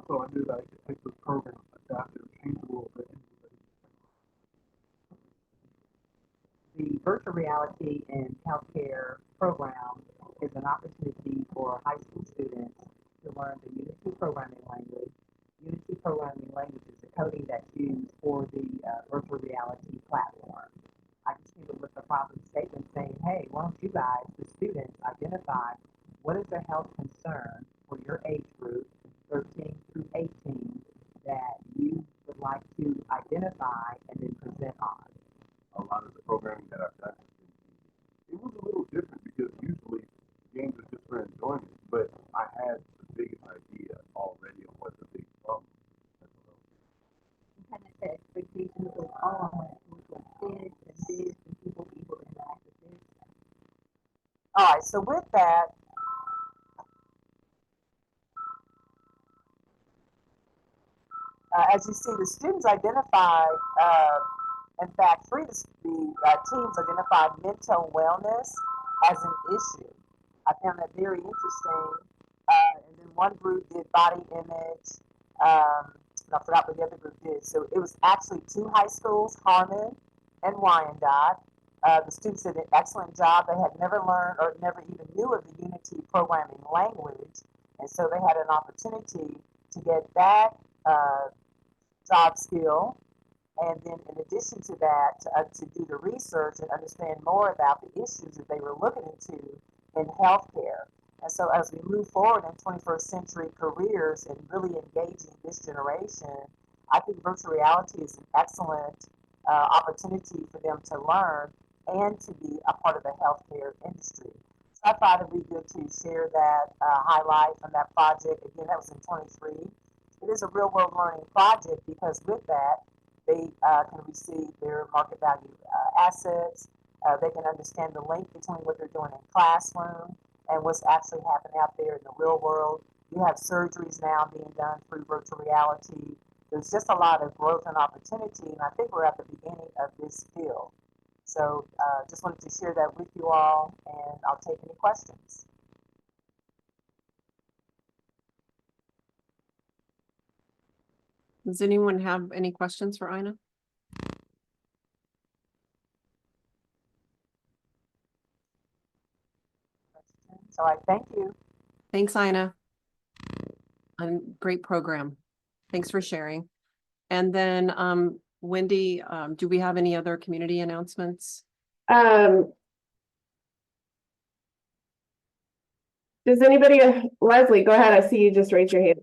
So I knew that I could take this program, adapt it, and change it a little bit. The virtual reality and healthcare program is an opportunity for high school students to learn the Unity programming language. Unity programming language is the coding that's used for the virtual reality platform. I just came up with a problem statement saying, hey, why don't you guys, the students, identify what is a health concern for your age group, 13 through 18, that you would like to identify and then present on. A lot of the programming that I've done, it was a little different because usually games are just for enjoyment, but I had the biggest idea already of what the big problem was. You had the expectations of, oh, I want to do this and people be able to interact with this. All right, so with that, as you see, the students identified, in fact, 3 of the teams identified mental wellness as an issue. I found that very interesting. And then one group did body image. And I forgot what the other group did. So it was actually 2 high schools, Harmon and Wyandotte. The students did an excellent job. They had never learned or never even knew of the Unity programming language. And so they had an opportunity to get that job skill. And then in addition to that, to do the research and understand more about the issues that they were looking into in healthcare. And so as we move forward in 21st century careers and really engaging this generation, I think virtual reality is an excellent opportunity for them to learn and to be a part of the healthcare industry. So I thought it'd be good to share that highlight from that project. Again, that was in 23. It is a real world learning project because with that, they can receive their market value assets. They can understand the link between what they're doing in classroom and what's actually happening out there in the real world. You have surgeries now being done through virtual reality. There's just a lot of growth and opportunity, and I think we're at the beginning of this field. So just wanted to share that with you all, and I'll take any questions. Does anyone have any questions for Ina? So I thank you. Thanks, Ina. Great program. Thanks for sharing. And then Wendy, do we have any other community announcements? Does anybody, Leslie, go ahead. I see you just raised your hand.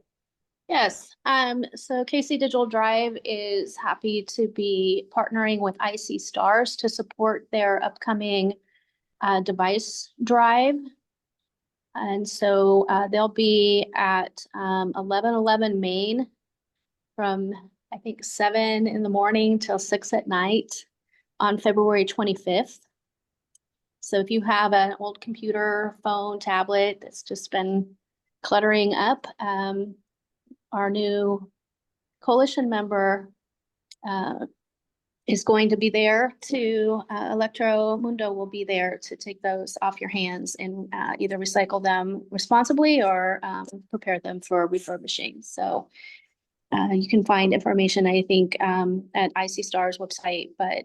Yes, so KC Digital Drive is happy to be partnering with IC Stars to support their upcoming device drive. And so they'll be at 1111 Main from I think 7 in the morning till 6 at night on February 25th. So if you have an old computer, phone, tablet that's just been cluttering up, our new coalition member is going to be there to, Electro Mundo will be there to take those off your hands and either recycle them responsibly or prepare them for refurbishing. So you can find information, I think, at IC Star's website, but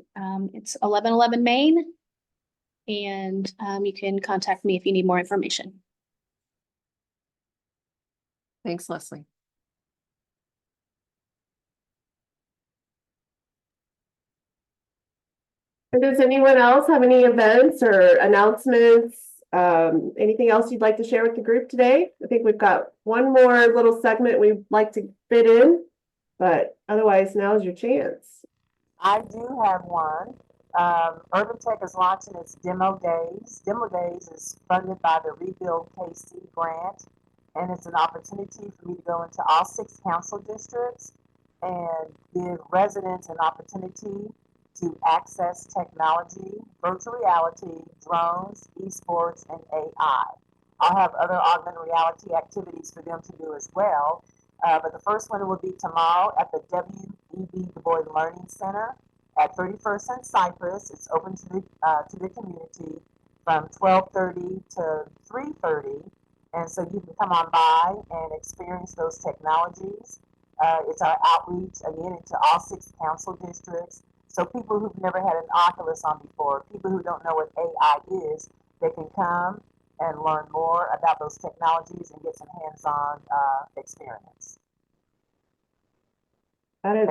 it's 1111 Main, and you can contact me if you need more information. Thanks, Leslie. Does anyone else have any events or announcements? Anything else you'd like to share with the group today? I think we've got one more little segment we'd like to fit in, but otherwise now's your chance. I do have one. Urban Tech is launching its Demo Days. Demo Days is funded by the DEPO-KC grant, and it's an opportunity for me to go into all 6 council districts and give residents an opportunity to access technology, virtual reality, drones, esports, and AI. I'll have other augmented reality activities for them to do as well. But the first one will be tomorrow at the W.E.B. Du Bois Learning Center at 31st and Cypress. It's open to the community from 12:30 to 3:30. And so you can come on by and experience those technologies. It's our outreach, again, into all 6 council districts. So people who've never had an Oculus on before, people who don't know what AI is, they can come and learn more about those technologies and get some hands-on experience. That is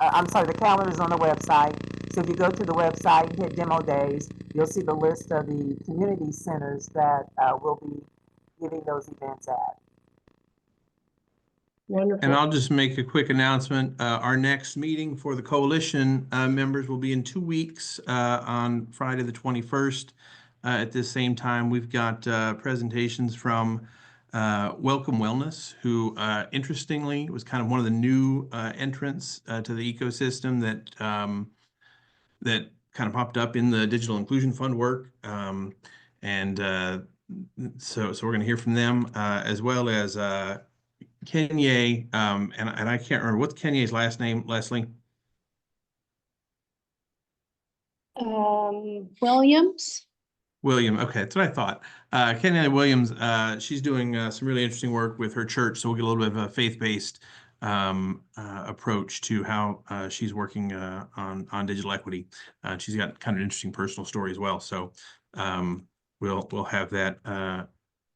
I'm sorry, the calendar is on the website. So if you go to the website and hit Demo Days, you'll see the list of the community centers that we'll be giving those events at. Wonderful. And I'll just make a quick announcement. Our next meeting for the coalition members will be in 2 weeks on Friday the 21st. At this same time, we've got presentations from Welcome Wellness, who interestingly was kind of one of the new entrants to the ecosystem that that kind of popped up in the Digital Inclusion Fund work. So we're going to hear from them as well as Kenya, and I can't remember what's Kenya's last name, Leslie. Williams. William, okay, that's what I thought. Kenya Williams, she's doing some really interesting work with her church, so we'll get a little bit of a faith-based approach to how she's working on digital equity. She's got kind of an interesting personal story as well, so we'll have that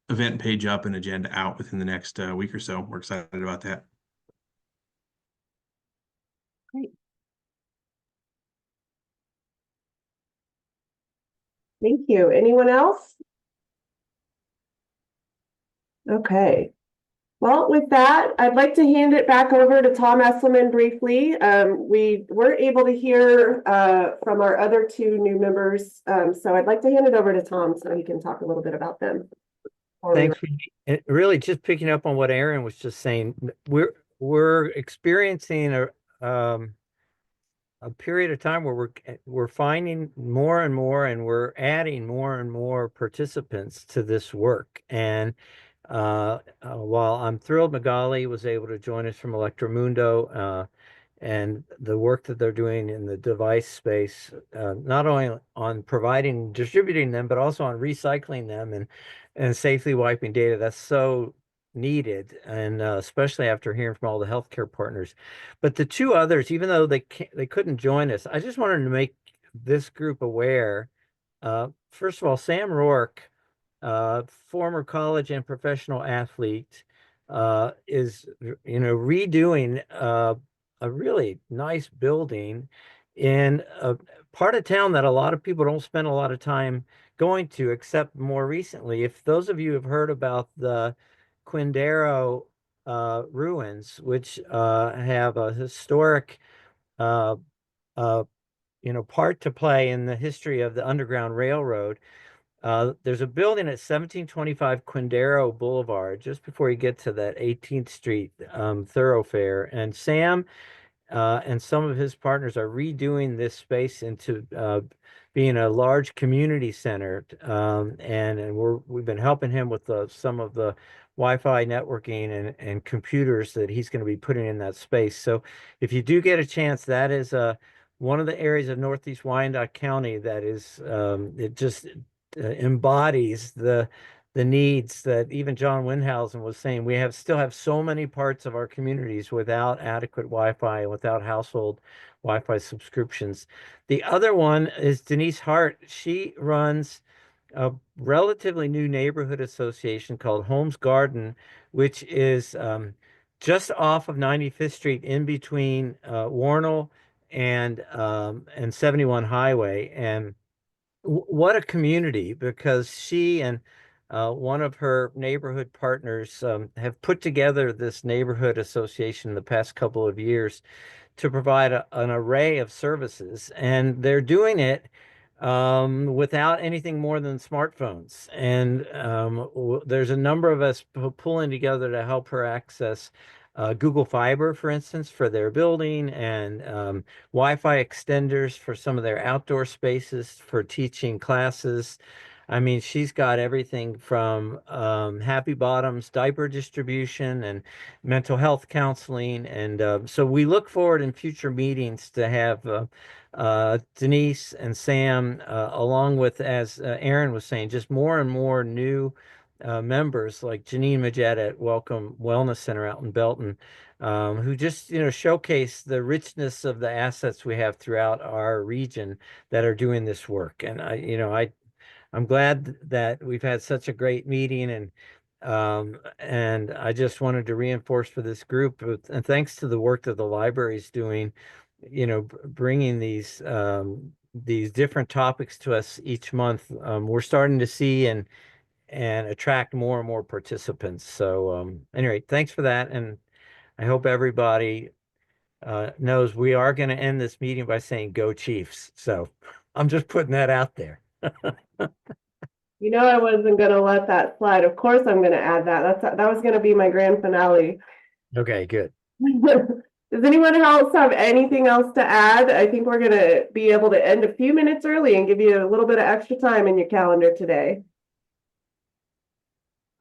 event page up and agenda out within the next week or so. We're excited about that. Great. Thank you. Anyone else? Okay. Well, with that, I'd like to hand it back over to Tom Esselman briefly. We weren't able to hear from our other two new members, so I'd like to hand it over to Tom so he can talk a little bit about them. Thanks. Really, just picking up on what Aaron was just saying, we're experiencing a period of time where we're finding more and more, and we're adding more and more participants to this work. And while I'm thrilled Magali was able to join us from Electro Mundo, and the work that they're doing in the device space, not only on providing, distributing them, but also on recycling them and safely wiping data. That's so needed, and especially after hearing from all the healthcare partners. But the two others, even though they couldn't join us, I just wanted to make this group aware. First of all, Sam Rourke, former college and professional athlete, is redoing a really nice building in a part of town that a lot of people don't spend a lot of time going to, except more recently. If those of you have heard about the Quindaro ruins, which have a historic part to play in the history of the Underground Railroad. There's a building at 1725 Quindaro Boulevard, just before you get to that 18th Street thoroughfare. And Sam and some of his partners are redoing this space into being a large community center. And we've been helping him with some of the Wi-Fi networking and computers that he's going to be putting in that space. So if you do get a chance, that is one of the areas of Northeast Wyandotte County that is, it just embodies the needs that even John Windhausen was saying. We still have so many parts of our communities without adequate Wi-Fi and without household Wi-Fi subscriptions. The other one is Denise Hart. She runs a relatively new neighborhood association called Holmes Garden, which is just off of 95th Street, in between Warnell and 71 Highway. And what a community, because she and one of her neighborhood partners have put together this neighborhood association the past couple of years to provide an array of services, and they're doing it without anything more than smartphones. And there's a number of us pulling together to help her access Google Fiber, for instance, for their building, and Wi-Fi extenders for some of their outdoor spaces for teaching classes. I mean, she's got everything from Happy Bottoms diaper distribution and mental health counseling. And so we look forward in future meetings to have Denise and Sam, along with, as Aaron was saying, just more and more new members like Janine Majette at Welcome Wellness Center out in Belton, who just showcase the richness of the assets we have throughout our region that are doing this work. And I'm glad that we've had such a great meeting, and I just wanted to reinforce for this group, and thanks to the work that the library is doing, bringing these different topics to us each month. We're starting to see and attract more and more participants. So anyway, thanks for that. And I hope everybody knows we are going to end this meeting by saying "Go Chiefs." So I'm just putting that out there. I wasn't going to let that slide. Of course, I'm going to add that. That was going to be my grand finale. Okay, good. Does anyone else have anything else to add? I think we're going to be able to end a few minutes early and give you a little bit of extra time in your calendar today.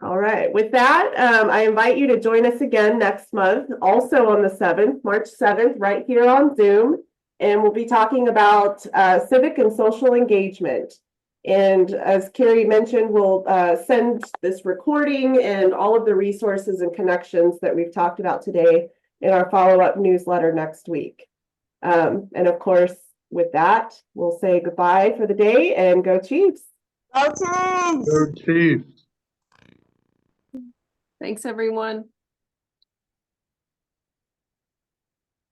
All right. With that, I invite you to join us again next month, also on the 7th, March 7th, right here on Zoom. And we'll be talking about civic and social engagement. And as Carrie mentioned, we'll send this recording and all of the resources and connections that we've talked about today in our follow-up newsletter next week. And of course, with that, we'll say goodbye for the day and go Chiefs. Go Chiefs! Go Chiefs! Thanks, everyone.